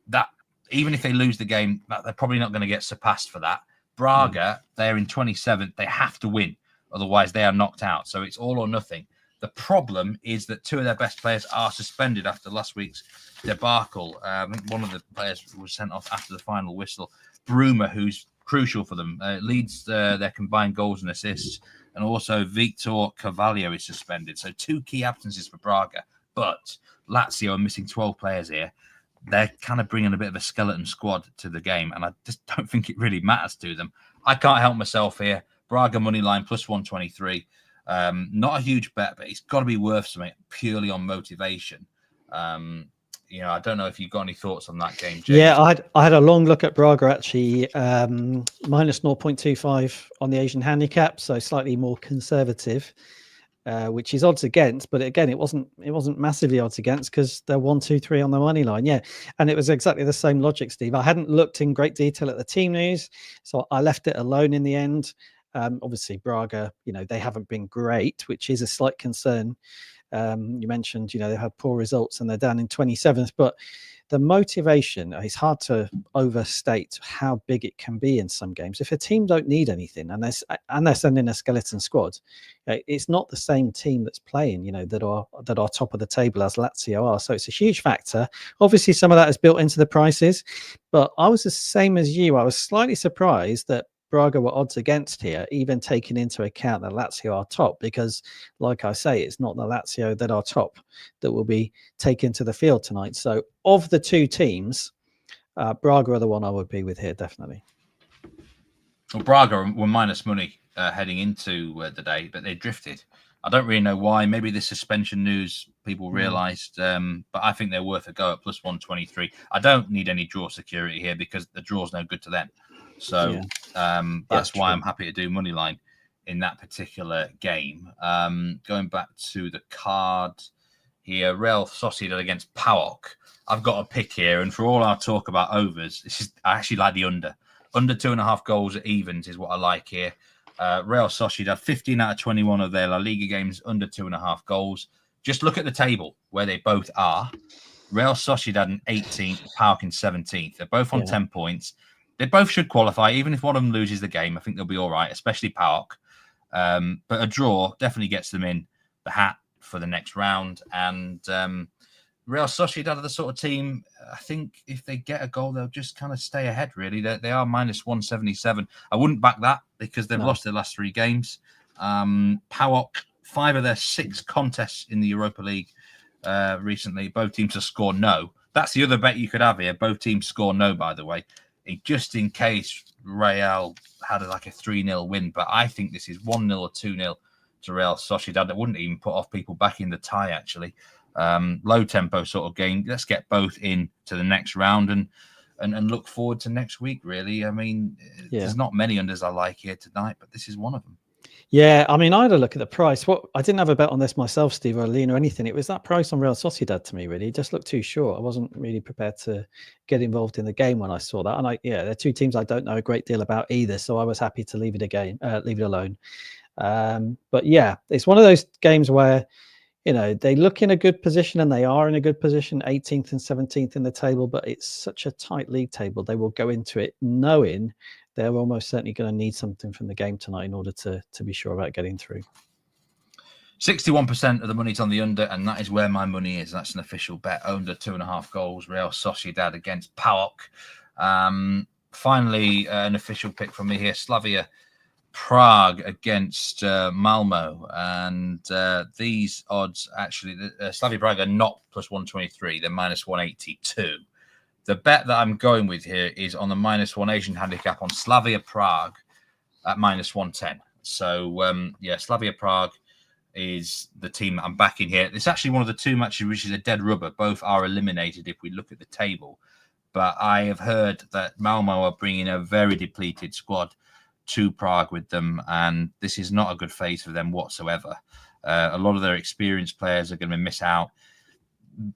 That even if they lose the game, they're probably not going to get surpassed for that. Braga, they're in 27th. They have to win, otherwise they are knocked out. So it's all or nothing. The problem is that 2 of their best players are suspended after last week's debacle. I think one of the players was sent off after the final whistle. Bruma, who's crucial for them, leads their combined goals and assists, and also Victor Carvalho is suspended. So 2 key absences for Braga, but Lazio are missing 12 players here. They're kind of bringing a bit of a skeleton squad to the game, and I just don't think it really matters to them. I can't help myself here. Braga money line plus 123. Not a huge bet, but it's got to be worth something purely on motivation. I don't know if you've got any thoughts on that game, James. Yeah, I had a long look at Braga actually, minus 0.25 on the Asian handicap, so slightly more conservative, which is odds against. But again, it wasn't massively odds against because they're 1-2-3 on the money line. Yeah, and it was exactly the same logic, Steve. I hadn't looked in great detail at the team news, so I left it alone in the end. Obviously, Braga, they haven't been great, which is a slight concern. You mentioned, they've had poor results and they're down in 27th, but the motivation is hard to overstate how big it can be in some games. If a team don't need anything and they're sending a skeleton squad, it's not the same team that's playing, that are top of the table as Lazio are. So it's a huge factor. Obviously, some of that is built into the prices, but I was the same as you. I was slightly surprised that Braga were odds against here, even taking into account that Lazio are top, because like I say, it's not the Lazio that are top that will be taken to the field tonight. So of the 2 teams, Braga are the one I would be with here, definitely. Well, Braga were minus money heading into the day, but they drifted. I don't really know why. Maybe the suspension news people realised, but I think they're worth a go at plus 123. I don't need any draw security here because the draw's no good to them. So that's why I'm happy to do money line in that particular game. Going back to the card here, Real Sociedad against PAOK. I've got a pick here, and for all our talk about overs, I actually like the under. Under 2.5 goals at evens is what I like here. Real Sociedad, 15 out of 21 of their La Liga games under 2.5 goals. Just look at the table where they both are. Real Sociedad in 18th, PAOK in 17th. They're both on 10 points. They both should qualify. Even if one of them loses the game, I think they'll be all right, especially PAOK. But a draw definitely gets them in the hat for the next round. And Real Sociedad are the sort of team, I think if they get a goal, they'll just kind of stay ahead, really. They are minus 177. I wouldn't back that because they've lost their last 3 games. PAOK, 5 of their 6 contests in the Europa League recently, both teams have scored no. That's the other bet you could have here. Both teams score no, by the way. Just in case Real had a 3-0 win. But I think this is 1-0 or 2-0 to Real Sociedad. That wouldn't even put off people back in the tie, actually. Low tempo sort of game. Let's get both in to the next round and look forward to next week, really. I mean, there's not many unders I like here tonight, but this is one of them. Yeah, I mean, I had a look at the price. I didn't have a bet on this myself, Steve, or Lean or anything. It was that price on Real Sociedad to me, really. It just looked too short. I wasn't really prepared to get involved in the game when I saw that. And they're 2 teams I don't know a great deal about either, so I was happy to leave it alone. But yeah, it's one of those games where they look in a good position, and they are in a good position, 18th and 17th in the table, but it's such a tight league table. They will go into it knowing they're almost certainly going to need something from the game tonight in order to be sure about getting through. 61% of the money's on the under, and that is where my money is. That's an official bet. Under 2.5 goals, Real Sociedad against PAOK. Finally, an official pick from me here, Slavia Prague against Malmo. And these odds, actually, Slavia Prague are not plus 123. They're minus 182. The bet that I'm going with here is on the minus 1 Asian handicap on Slavia Prague at -110. So, Slavia Prague is the team that I'm backing here. It's actually one of the two matches which is a dead rubber. Both are eliminated if we look at the table. But I have heard that Malmo are bringing a very depleted squad to Prague with them, and this is not a good phase for them whatsoever. A lot of their experienced players are going to miss out.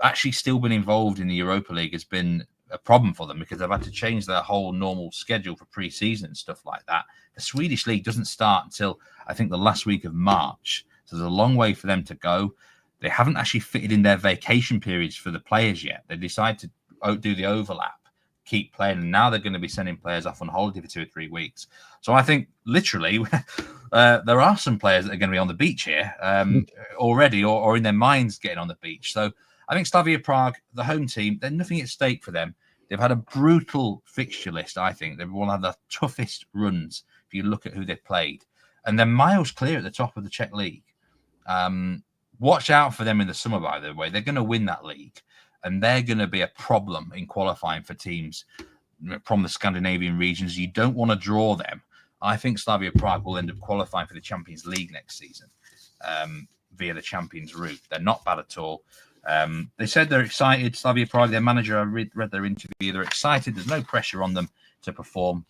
Actually, still been involved in the Europa League has been a problem for them because they've had to change their whole normal schedule for pre-season and stuff like that. The Swedish league doesn't start until, I think, the last week of March. So there's a long way for them to go. They haven't actually fitted in their vacation periods for the players yet. They decided to do the overlap, keep playing, and now they're going to be sending players off on holiday for 2 or 3 weeks. So I think literally there are some players that are going to be on the beach here already or in their minds getting on the beach. So I think Slavia Prague, the home team, there's nothing at stake for them. They've had a brutal fixture list, I think. They've one of the toughest runs if you look at who they've played. And they're miles clear at the top of the Czech league. Watch out for them in the summer, by the way. They're going to win that league. And they're going to be a problem in qualifying for teams from the Scandinavian regions. You don't want to draw them. I think Slavia Prague will end up qualifying for the Champions League next season via the Champions route. They're not bad at all. They said they're excited. Slavia Prague, their manager, I read their interview. They're excited. There's no pressure on them to perform.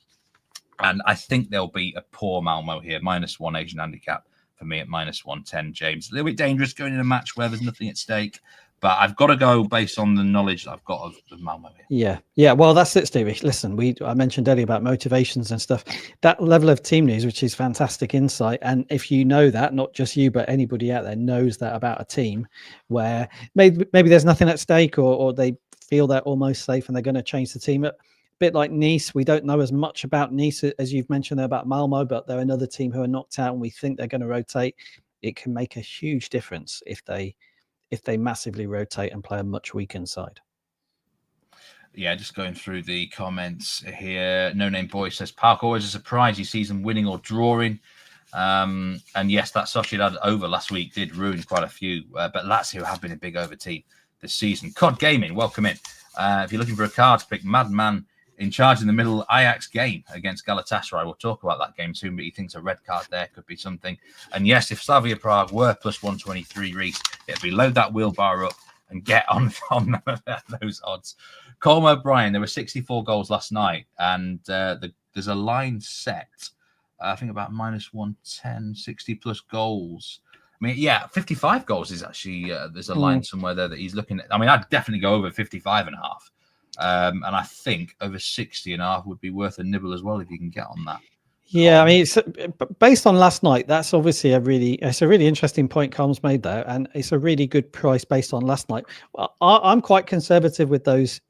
And I think they'll be a poor Malmo here. -1 Asian handicap for me at -110, James. A little bit dangerous going in a match where there's nothing at stake. But I've got to go based on the knowledge that I've got of Malmo here. Yeah. Well, that's it, Stevie. Listen, I mentioned earlier about motivations and stuff. That level of team news, which is fantastic insight. And if you know that, not just you, but anybody out there knows that about a team where maybe there's nothing at stake or they feel they're almost safe and they're going to change the team. A bit like Nice, we don't know as much about Nice as you've mentioned there about Malmo, but they're another team who are knocked out and we think they're going to rotate. It can make a huge difference if they massively rotate and play a much weakened side. Yeah, just going through the comments here. No Name Boy says, PAOK always a surprise. He sees them winning or drawing. And yes, that Sociedad over last week did ruin quite a few. But Lazio have been a big over team this season. COD Gaming, welcome in. If you're looking for a card to pick, Madman in charge in the middle Ajax game against Galatasaray. We'll talk about that game soon, but he thinks a red card there could be something. And yes, if Slavia Prague were +123, Reese, it'd be load that wheelbar up and get on those odds. Colm O'Brien, there were 64 goals last night, and there's a line set, I think about -110, 60 plus goals. I mean, yeah, 55 goals is actually, there's a line somewhere there that he's looking at. I mean, I'd definitely go over 55.5. And I think over 60.5 would be worth a nibble as well if you can get on that. Yeah, I mean, it's based on last night. That's obviously a really interesting point Colm's made there, and it's a really good price based on last night. Well, I'm quite conservative with those,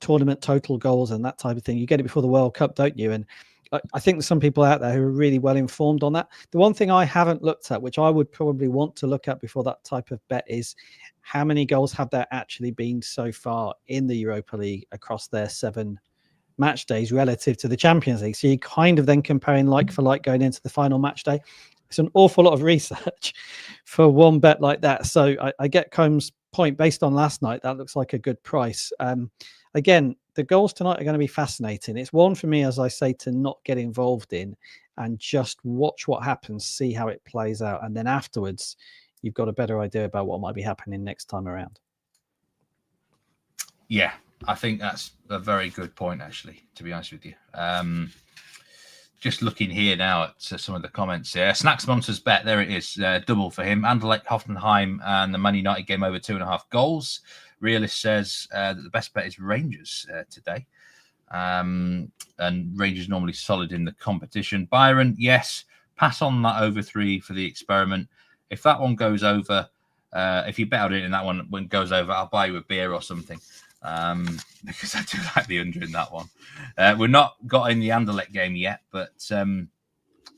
tournament total goals and that type of thing. You get it before the World Cup, don't you? And I think there's some people out there who are really well informed on that. The one thing I haven't looked at, which I would probably want to look at before that type of bet, is how many goals have there actually been so far in the Europa League across their 7 match days relative to the Champions League. So you're kind of then comparing like for like going into the final match day. It's an awful lot of research for one bet like that. So I get Combs' point based on last night. That looks like a good price. Again, the goals tonight are going to be fascinating. It's one for me, as I say, to not get involved in and just watch what happens, see how it plays out. And then afterwards, you've got a better idea about what might be happening next time around. Yeah, I think that's a very good point, actually, to be honest with you. Just looking here now at some of the comments here. Snacks Monsters bet, there it is, double for him. Anderlecht, Hoffenheim, and the Man United game over 2.5 goals. Realist says that the best bet is Rangers today. And Rangers normally solid in the competition. Byron, yes, pass on that over 3 for the experiment. If that one goes over, if you bet on it and that one when it goes over, I'll buy you a beer or something. Because I do like the under in that one. We're not got in the Anderlecht game yet, but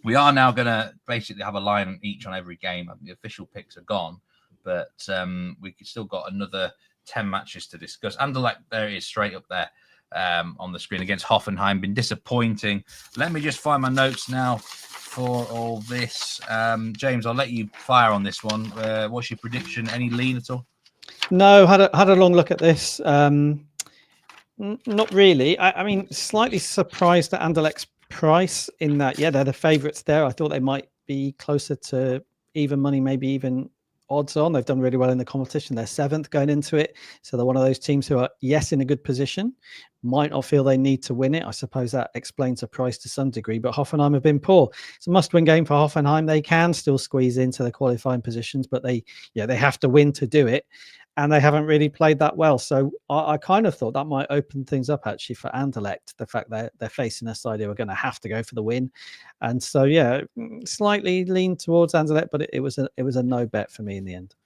we are now going to basically have a line each on every game. The official picks are gone, but we still got another 10 matches to discuss. Anderlecht, there it is, straight up there on the screen against Hoffenheim. Been disappointing. Let me just find my notes now for all this. James, I'll let you fire on this one. What's your prediction? Any lean at all? No, had a long look at this. Not really. I mean, slightly surprised at Anderlecht's price in that, yeah, they're the favourites there. I thought they might be closer to even money, maybe even odds on. They've done really well in the competition. They're 7th going into it. So they're one of those teams who are, yes, in a good position, might not feel they need to win it. I suppose that explains the price to some degree, but Hoffenheim have been poor. It's a must-win game for Hoffenheim. They can still squeeze into the qualifying positions, but they have to win to do it. And they haven't really played that well. So I kind of thought that might open things up actually for Anderlecht, the fact that they're facing a side who are going to have to go for the win. And so, yeah, slightly leaned towards Anderlecht, but it was a no bet for me in the end.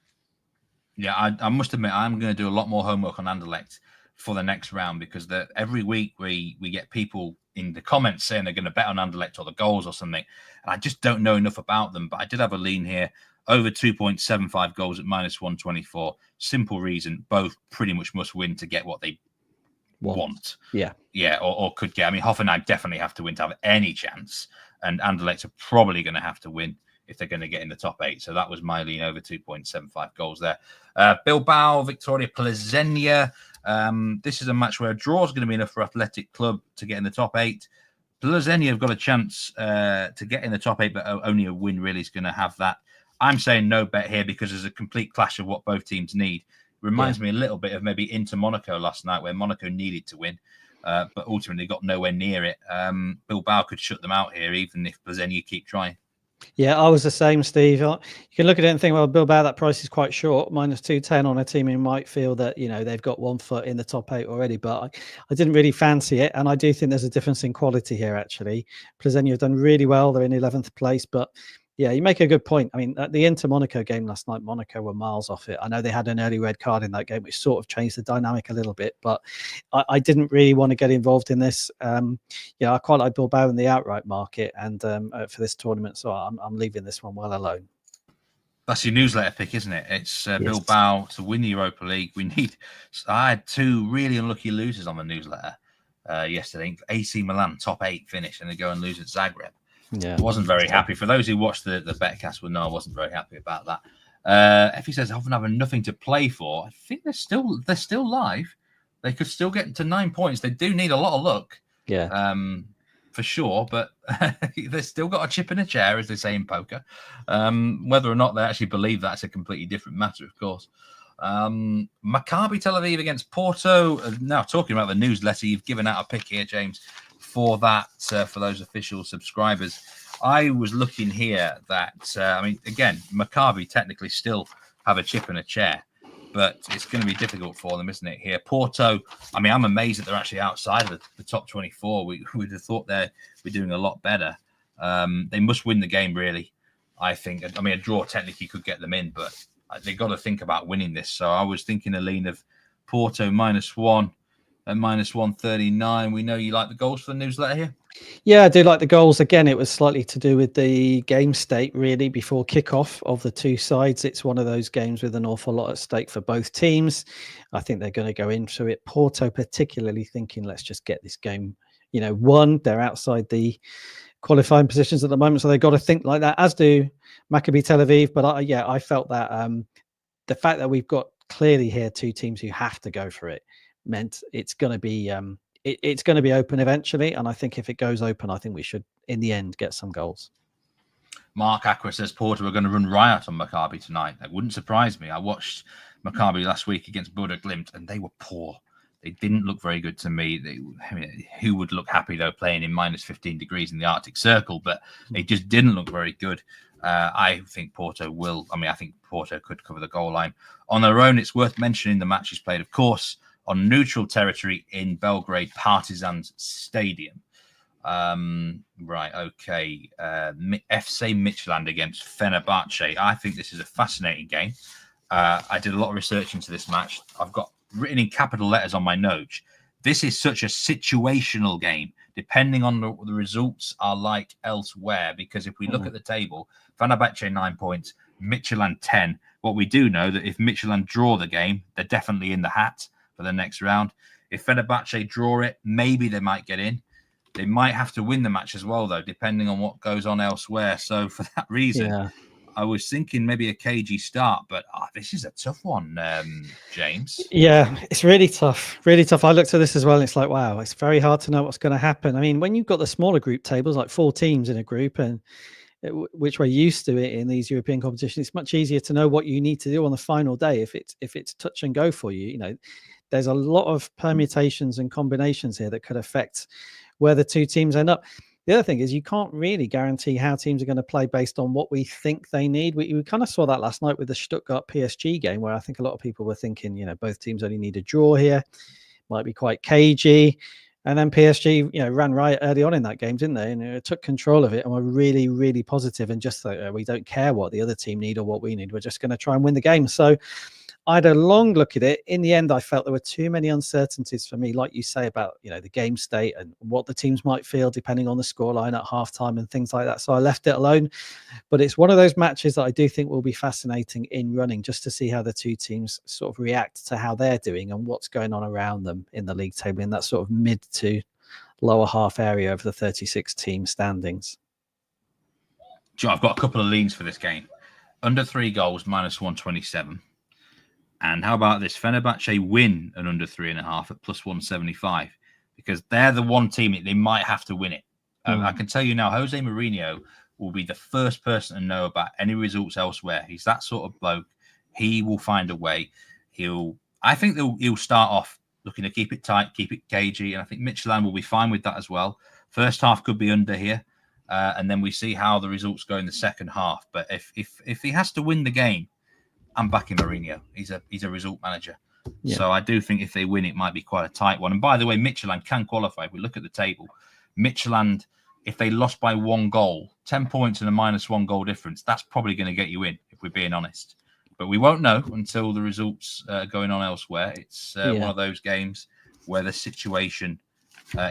Yeah, I must admit, I'm going to do a lot more homework on Anderlecht for the next round, because every week we get people in the comments saying they're going to bet on Anderlecht or the goals or something. And I just don't know enough about them. But I did have a lean here. Over 2.75 goals at -124. Simple reason, both pretty much must win to get what they want. Yeah. Or could get. I mean, Hoffenheim definitely have to win to have any chance, and Anderlecht are probably going to have to win if they're going to get in the top 8. So that was my lean, over 2.75 goals there. Bilbao, Viktoria, Plzen. This is a match where a draw is going to be enough for Athletic Club to get in the top 8. Plzen have got a chance to get in the top 8, but only a win really is going to have that. I'm saying no bet here because there's a complete clash of what both teams need. Reminds me a little bit of maybe Inter Monaco last night, where Monaco needed to win, but ultimately got nowhere near it. Bilbao could shut them out here, even if Plzen keep trying. Yeah, I was the same, Steve. You can look at it and think, well, Bilbao, that price is quite short, -210 on a team who might feel that, they've got 1 foot in the top 8 already, but I didn't really fancy it. And I do think there's a difference in quality here, actually. Plzen have done really well. They're in 11th place, but yeah, you make a good point. I mean, at the Inter Monaco game last night, Monaco were miles off it. I know they had an early red card in that game, which sort of changed the dynamic a little bit, but I didn't really want to get involved in this. I quite like Bilbao in the outright market and for this tournament, so I'm leaving this one well alone. That's your newsletter pick, isn't it? It's Bilbao to win the Europa League. I had 2 really unlucky losers on the newsletter yesterday. AC Milan, top 8 finish, and they go and lose at Zagreb. Yeah, wasn't very happy. For those who watched the betcast will know I wasn't very happy about that. Effie says Hoffenheim nothing to play for. I think they're still live. They could still get to 9 points. They do need a lot of luck, for sure. But they've still got a chip in a chair, as they say in poker. Whether or not they actually believe that's a completely different matter, of course. Maccabi Tel Aviv against Porto. Now talking about the newsletter, you've given out a pick here, James, for that, for those official subscribers. I was looking here that, again, Maccabi technically still have a chip in a chair, but it's going to be difficult for them, isn't it, here? Porto, I'm amazed that they're actually outside of the top 24. We would have thought they're doing a lot better. They must win the game, really, I think. A draw technically could get them in, but they've got to think about winning this. So I was thinking a lean of Porto -1. At -139. We know you like the goals for the newsletter here. Yeah, I do like the goals. Again, it was slightly to do with the game state, really, before kickoff of the 2 sides. It's one of those games with an awful lot at stake for both teams. I think they're going to go into it. Porto particularly thinking, let's just get this game, won. They're outside the qualifying positions at the moment, so they've got to think like that, as do Maccabi Tel Aviv. But I felt that the fact that we've got clearly here 2 teams who have to go for it meant it's going to be it's going to be open eventually, and I think if it goes open, I think we should in the end get some goals. Mark Aqua says Porto are going to run riot on Maccabi tonight. That wouldn't surprise me. I watched Maccabi last week against Bodo Glimt, and they were poor. They didn't look very good to me. Who would look happy though playing in -15 degrees in the Arctic Circle? But they just didn't look very good. I think Porto will. I think Porto could cover the goal line on their own. It's worth mentioning the match is played, of course, on neutral territory in Belgrade Partizan's Stadium. FC Midtjylland against Fenerbahce. I think this is a fascinating game. I did a lot of research into this match. I've got written in capital letters on my notes. This is such a situational game, depending on the results are like elsewhere. Because if we look at the table, Fenerbahce 9 points, Midtjylland 10. What we do know that if Midtjylland draw the game, they're definitely in the hat for the next round. If Fenerbahce draw it, maybe they might get in. They might have to win the match as well, though, depending on what goes on elsewhere. So for that reason, I was thinking maybe a cagey start, but this is a tough one, James. Yeah, it's really tough. Really tough. I looked at this as well, and it's like, wow, it's very hard to know what's going to happen. I mean, when you've got the smaller group tables, like 4 teams in a group, and which we're used to it in these European competitions, it's much easier to know what you need to do on the final day if it's touch and go for you. You know, there's a lot of permutations and combinations here that could affect where the 2 teams end up. The other thing is you can't really guarantee how teams are going to play based on what we think they need. We kind of saw that last night with the Stuttgart PSG game, where I think a lot of people were thinking, you know, both teams only need a draw here, might be quite cagey. And then PSG, you know, ran right early on in that game, didn't they? And it took control of it and were really, really positive and just thought, we don't care what the other team need or what we need. We're just going to try and win the game. So I had a long look at it. In the end, I felt there were too many uncertainties for me, like you say, about, you know, the game state and what the teams might feel depending on the scoreline at halftime and things like that. So I left it alone. But it's one of those matches that I do think will be fascinating in running, just to see how the 2 teams sort of react to how they're doing and what's going on around them in the league table in that sort of mid to lower half area of the 36 team standings. Joe, I've got a couple of leans for this game. Under 3 goals, -127. And how about this? Fenerbahce win an under 3.5 at +175, because they're the one team they might have to win it. I can tell you now, Jose Mourinho will be the first person to know about any results elsewhere. He's that sort of bloke. He will find a way. I think he'll start off looking to keep it tight, keep it cagey, and I think Midtjylland will be fine with that as well. First half could be under here, and then we see how the results go in the second half. But if he has to win the game, I'm backing Mourinho. He's a result manager. Yeah. So I do think if they win, it might be quite a tight one. And by the way, Midtjylland can qualify. If we look at the table, Midtjylland, if they lost by 1 goal, 10 points and a -1 goal difference, that's probably going to get you in, if we're being honest. But we won't know until the results are going on elsewhere. It's one of those games where the situation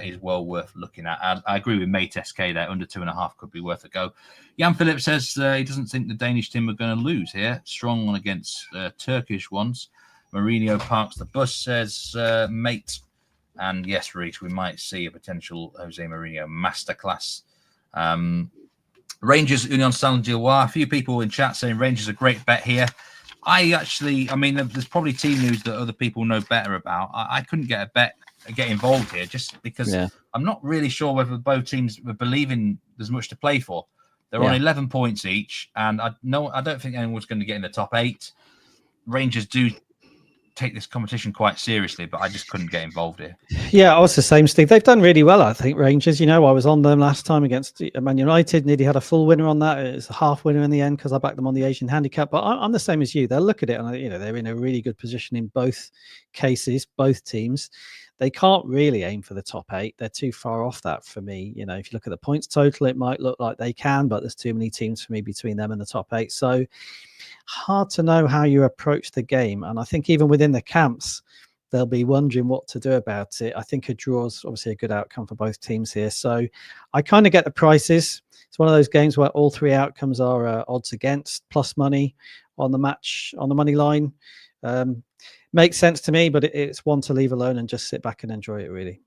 is well worth looking at. I agree with Mate SK there. Under 2.5 could be worth a go. Jan Philip says he doesn't think the Danish team are going to lose here. Strong one against Turkish ones. Mourinho parks the bus, says Mate. And yes, Reece, we might see a potential Jose Mourinho masterclass. Rangers, Union Saint-Gilloise. A few people in chat saying Rangers a great bet here. I mean, there's probably team news that other people know better about. I couldn't get involved here just because I'm not really sure whether both teams were believing there's much to play for. They're on 11 points each, and I don't think anyone's going to get in the top 8. Rangers do take this competition quite seriously, but I just couldn't get involved here. Yeah, I was the same, Steve. They've done really well, I think, Rangers. You know, I was on them last time against Man United. Nearly had a full winner on that. It's a half winner in the end because I backed them on the Asian handicap. But I'm the same as you. They'll look at it and, you know, they're in a really good position in both cases, both teams. They can't really aim for the top 8. They're too far off that for me. You know, if you look at the points total, it might look like they can, but there's too many teams for me between them and the top 8. So hard to know how you approach the game. And I think even within the camps, they'll be wondering what to do about it. I think a draw is obviously a good outcome for both teams here. So I kind of get the prices. It's one of those games where all 3 outcomes are odds against, plus money on the match, on the money line. Makes sense to me, but it's one to leave alone and just sit back and enjoy it, really.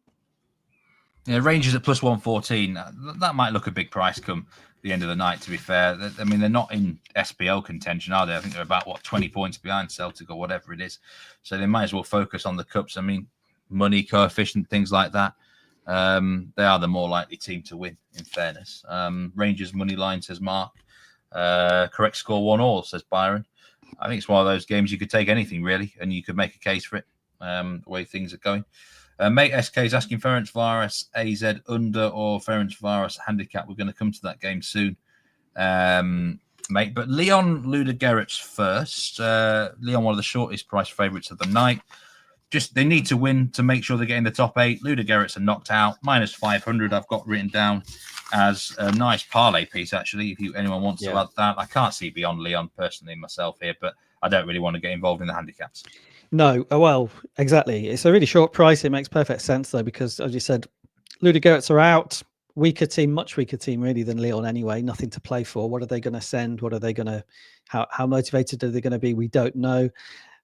Yeah, Rangers at +114. That might look a big price come the end of the night, to be fair. I mean, they're not in SPL contention, are they? I think they're about, 20 points behind Celtic or whatever it is. So they might as well focus on the cups. I mean, money, coefficient, things like that. They are the more likely team to win, in fairness. Rangers money line, says Mark. Correct score 1-1, says Byron. I think it's one of those games you could take anything, really, and you could make a case for it, the way things are going. Mate SK is asking Ferencváros AZ under or Ferencváros handicap. We're going to come to that game soon, mate. But Lyon Ludogorets first. Lyon, one of the shortest price favourites of the night. Just they need to win to make sure they get in the top 8. Ludogorets are knocked out. -500 I've got written down as a nice parlay piece, actually, if anyone wants to add that. I can't see beyond Lyon personally myself here, but I don't really want to get involved in the handicaps. No, well, exactly. It's a really short price. It makes perfect sense, though, because, as you said, Ludogorets are out. Weaker team, much weaker team, really, than Lyon anyway. Nothing to play for. What are they going to send? What are they going to... How motivated are they going to be? We don't know.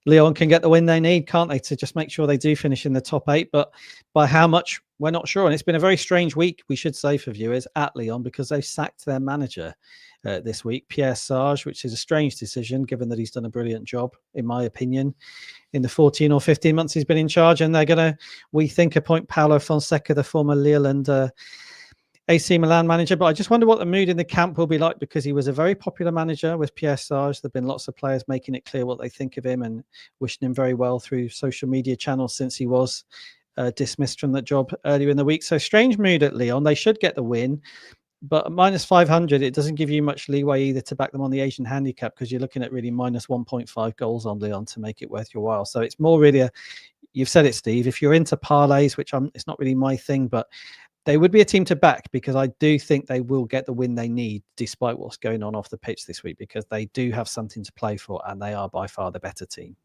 Lyon can get the win they need, can't they, to just make sure they do finish in the top 8. But by how much, we're not sure. And it's been a very strange week, we should say, for viewers at Lyon, because they've sacked their manager. this week. Pierre Sarge, which is a strange decision given that he's done a brilliant job, in my opinion, in the 14 or 15 months he's been in charge. And they're going to, we think, appoint Paulo Fonseca, the former Lille and AC Milan manager. But I just wonder what the mood in the camp will be like, because he was a very popular manager with Pierre Sarge. There have been lots of players making it clear what they think of him and wishing him very well through social media channels since he was dismissed from that job earlier in the week. So strange mood at Lyon. They should get the win, but at minus 500, it doesn't give you much leeway either to back them on the Asian handicap, because you're looking at really minus 1.5 goals on Lyon to make it worth your while. So it's more really you've said it, Steve, if you're into parlays, which it's not really my thing, but they would be a team to back, because I do think they will get the win they need despite what's going on off the pitch this week, because they do have something to play for and they are by far the better team.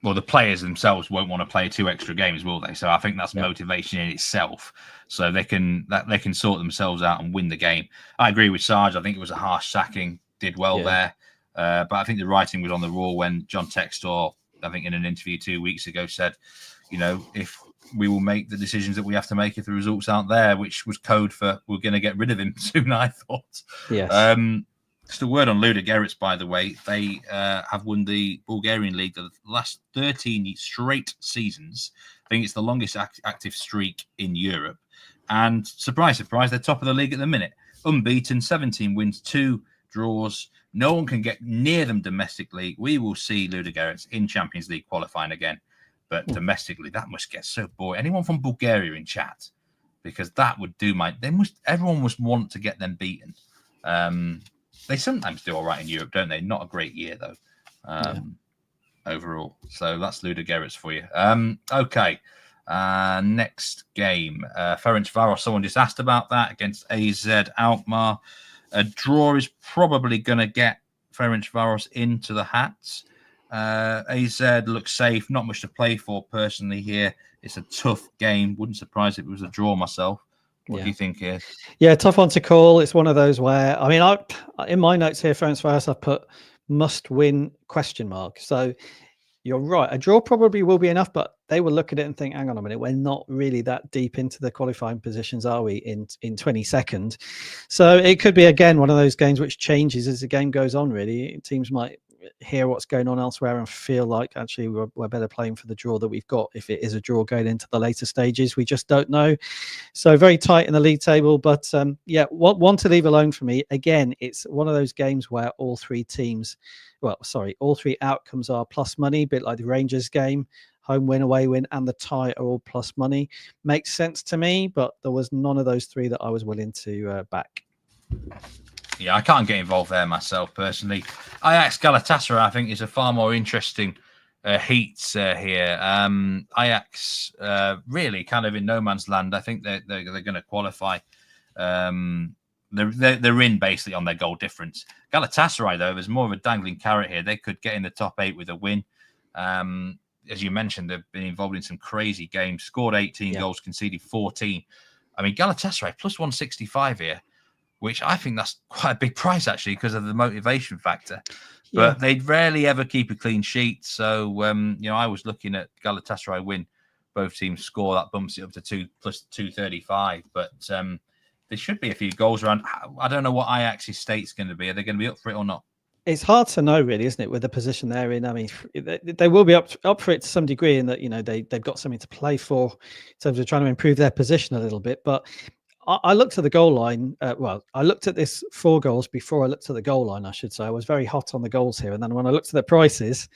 Well, the players themselves won't want to play 2 extra games, will they? So I think that's motivation in itself. So they can sort themselves out and win the game. I agree with Sarge. I think it was a harsh sacking. Did well there. But I think the writing was on the wall when John Textor, I think in an interview 2 weeks ago, said, if we will make the decisions that we have to make if the results aren't there, which was code for we're going to get rid of him soon, I thought. Yes. Just a word on Ludogorets, by the way. They have won the Bulgarian league the last 13 straight seasons. I think it's the longest active streak in Europe. And surprise, surprise, they're top of the league at the minute. Unbeaten, 17 wins, 2 draws. No one can get near them domestically. We will see Ludogorets in Champions League qualifying again. But domestically, that must get so boring. Anyone from Bulgaria in chat? Because that would do everyone must want to get them beaten. They sometimes do all right in Europe, don't they? Not a great year, though, overall. So that's Ludogorets for you. Okay. Next game. Ferencvaros, someone just asked about that against AZ Alkmaar. A draw is probably going to get Ferencvaros into the hats. AZ looks safe. Not much to play for, personally, here. It's a tough game. Wouldn't surprise if it was a draw myself. What do you think here? Yeah, tough one to call. It's one of those where, in my notes here, Ferencvaros, I've put must win ? So you're right. A draw probably will be enough, but they will look at it and think, hang on a minute, we're not really that deep into the qualifying positions, are we, in 22nd? So it could be, again, one of those games which changes as the game goes on, really. Teams might hear what's going on elsewhere and feel like actually we're better playing for the draw that we've got if it is a draw going into the later stages. We just don't know. So very tight in the league table, but one to leave alone for me. Again, it's one of those games where all three outcomes are plus money, a bit like the Rangers game. Home win, away win, and the tie are all plus money. Makes sense to me, but there was none of those three that I was willing to back. Yeah, I can't get involved there myself, personally. Ajax Galatasaray, I think, is a far more interesting heat here. Ajax really kind of in no man's land. I think they're going to qualify. They're in basically on their goal difference. Galatasaray, though, there's more of a dangling carrot here. They could get in the top 8 with a win. As you mentioned, they've been involved in some crazy games. Scored 18 goals, conceded 14. Galatasaray plus 165 here, which I think that's quite a big price, actually, because of the motivation factor. But they rarely ever keep a clean sheet. So, I was looking at Galatasaray win. Both teams score. That bumps it up to 2 plus 235. But there should be a few goals around. I don't know what Ajax's state's going to be. Are they going to be up for it or not? It's hard to know, really, isn't it, with the position they're in? They will be up for it to some degree in that, they've got something to play for in terms of trying to improve their position a little bit. But I looked at the goal line. I looked at this 4 goals before I looked at the goal line, I should say. I was very hot on the goals here. And then when I looked at the prices,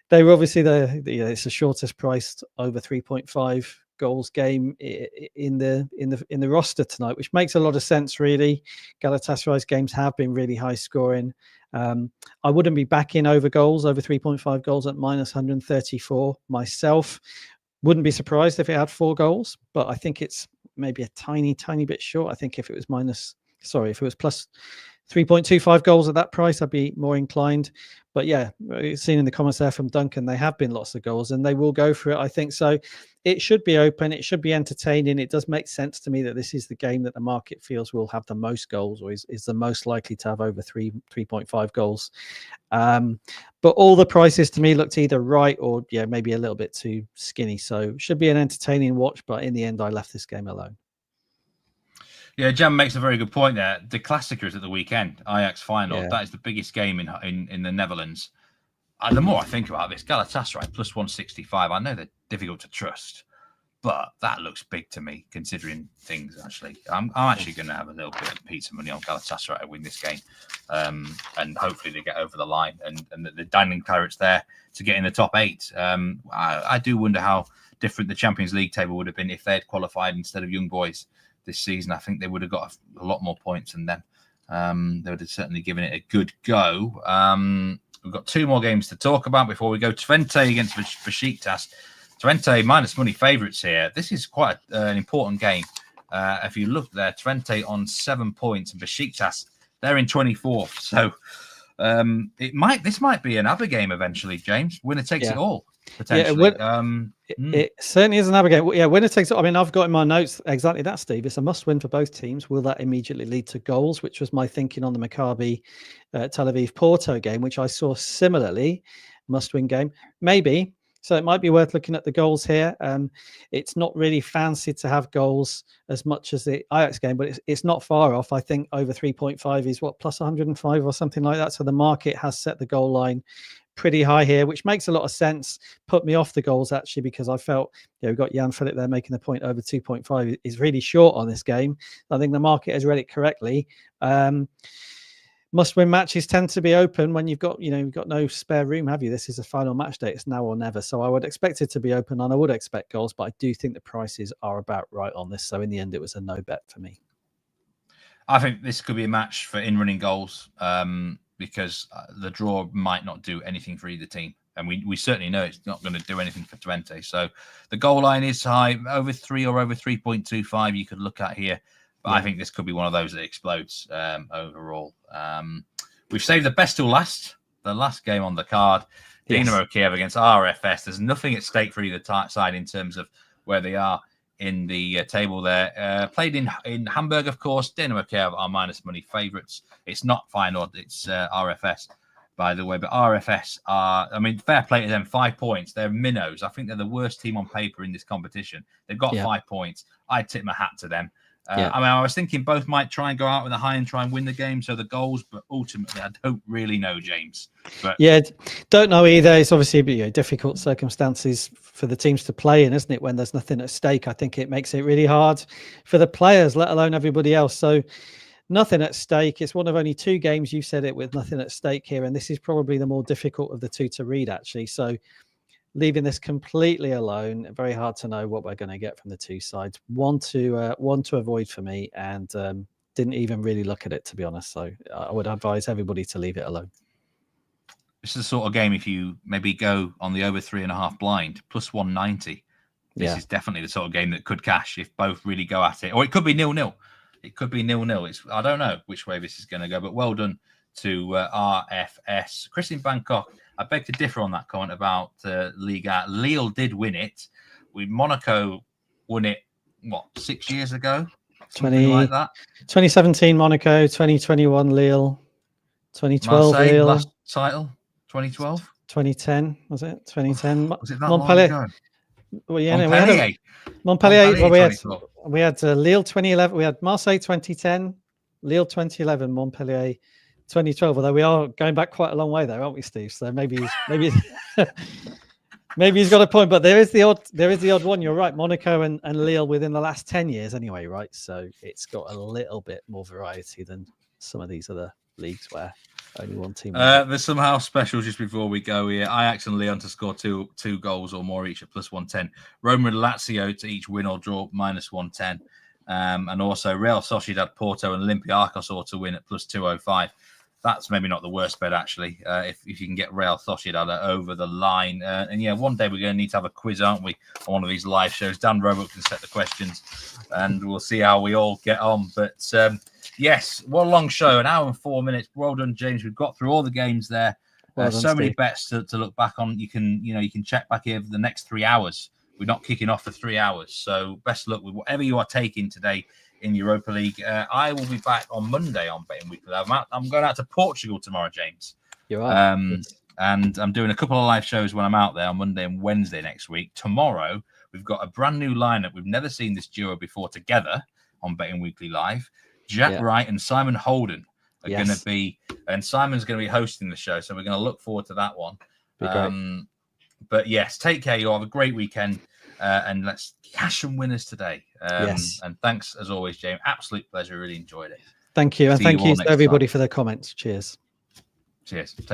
they were obviously it's the shortest priced over 3.5 goals game in the roster tonight, which makes a lot of sense, really. Galatasaray's games have been really high scoring. I wouldn't be backing over 3.5 goals at minus 134 myself. Wouldn't be surprised if it had 4 goals, but I think it's maybe a tiny bit short. I think if it was plus 3.25 goals at that price, I'd be more inclined. But yeah, seen in the comments there from Duncan, they have been lots of goals and they will go for it, I think. So it should be open. It should be entertaining. It does make sense to me that this is the game that the market feels will have the most goals, or is the most likely to have over 3.5 goals. But all the prices to me looked either right or maybe a little bit too skinny. So should be an entertaining watch. But in the end, I left this game alone. Yeah, Jan makes a very good point there. The Classica is at the weekend, Ajax final. Yeah. That is the biggest game in the Netherlands. The more I think about this, Galatasaray plus 165. I know they're difficult to trust, but that looks big to me, considering things. Actually, I'm actually going to have a little bit of pizza money on Galatasaray to win this game, and hopefully they get over the line and the dangling carrots there to get in the top 8. I do wonder how different the Champions League table would have been if they had qualified instead of Young Boys this season. I think they would have got a lot more points than them. They would have certainly given it a good go. We've got 2 more games to talk about before we go. Twente against Besiktas. Twente minus money favourites here. This is quite an important game. If you look there, Twente on 7 points and Besiktas, they're in 24th. So this might be an ABBA game eventually, James. Winner takes it all, potentially. It certainly is an ABBA game. Yeah, winner takes it. I mean, I've got in my notes exactly that, Steve. It's a must-win for both teams. Will that immediately lead to goals, which was my thinking on the Maccabi Tel Aviv Porto game, which I saw similarly, must-win game. Maybe. So it might be worth looking at the goals here. It's not really fancy to have goals as much as the Ajax game, but it's not far off. I think over 3.5 is plus 105 or something like that. So the market has set the goal line pretty high here, which makes a lot of sense. Put me off the goals, actually, because I felt, we've got Jan Philip there making the point over 2.5 is really short on this game. I think the market has read it correctly. Must-win matches tend to be open when you've got no spare room, have you? This is a final match day. It's now or never. So I would expect it to be open, and I would expect goals, but I do think the prices are about right on this. So in the end, it was a no bet for me. I think this could be a match for in-running goals because the draw might not do anything for either team. And we certainly know it's not going to do anything for Twente. So the goal line is high, over 3 or over 3.25 you could look at here. But I think this could be one of those that explodes overall. We've saved the best till last. The last game on the card, Dinamo Kyiv against RFS. There's nothing at stake for either side in terms of where they are in the table there. Played in Hamburg, of course. Dinamo Kyiv are minus money favourites. It's not Feyenoord. It's RFS, by the way. But RFS are, fair play to them, 5 points. They're minnows. I think they're the worst team on paper in this competition. They've got 5 points. I'd tip my hat to them. I was thinking both might try and go out with a high and try and win the game, so the goals, but ultimately I don't really know, James. But don't know either. It's obviously difficult circumstances for the teams to play in, isn't it, when there's nothing at stake? I think it makes it really hard for the players, let alone everybody else. So nothing at stake. It's one of only 2 games, you said it, with nothing at stake here, and this is probably the more difficult of the 2 to read, actually. So leaving this completely alone, very hard to know what we're going to get from the 2 sides. One to avoid for me, and didn't even really look at it, to be honest. So I would advise everybody to leave it alone. This is the sort of game, if you maybe go on the over 3.5 blind, plus 190, this is definitely the sort of game that could cash if both really go at it. Or it could be 0-0. It could be 0-0. I don't know which way this is going to go, but well done to RFS. Chris in Bangkok, I beg to differ on that comment about Liga. Lille did win it. Monaco won it, 6 years ago? Something like that. 2017 Monaco, 2021 Lille, 2012 Marseille, Lille. last title, 2012? 2010, was it? 2010. Was it that Montpellier. long ago? Well, Montpellier. We had Lille 2011. We had Marseille 2010, Lille 2011, Montpellier 2012. Although we are going back quite a long way there, aren't we, Steve? So maybe he's got a point. But there is the odd one. You're right. Monaco and Lille within the last 10 years, anyway, right? So it's got a little bit more variety than some of these other leagues where only one team. There's some house specials just before we go here. Ajax and Lyon to score two goals or more each at plus 110. Roma and Lazio to each win or draw minus 110. And also Real Sociedad, Porto and Olympiakos all to win at plus 205. That's maybe not the worst bet, actually, if you can get Real Sociedad over the line. And one day we're going to need to have a quiz, aren't we, on one of these live shows. Dan Roebuck can set the questions and we'll see how we all get on. But yes, what a long show, an hour and 4 minutes. Well done, James. We've got through all the games there. Well done, so many Steve. bets to look back on. You can check back here for the next 3 hours. We're not kicking off for 3 hours. So best of luck with whatever you are taking today in Europa League. I will be back on Monday on Betting Weekly. I'm going out to Portugal tomorrow, James. You're right. And I'm doing a couple of live shows when I'm out there on Monday and Wednesday next week. Tomorrow, we've got a brand new lineup. We've never seen this duo before together. on Betting Weekly Live. Jack Wright and Simon Holden are going to be, and Simon's going to be hosting the show, so we're going to look forward to that one. But yes, take care. You all have a great weekend, and let's cash some winners today. And thanks as always, James. Absolute pleasure. Really enjoyed it. Thank you, and thank you to everybody for their comments. Cheers. Cheers. Take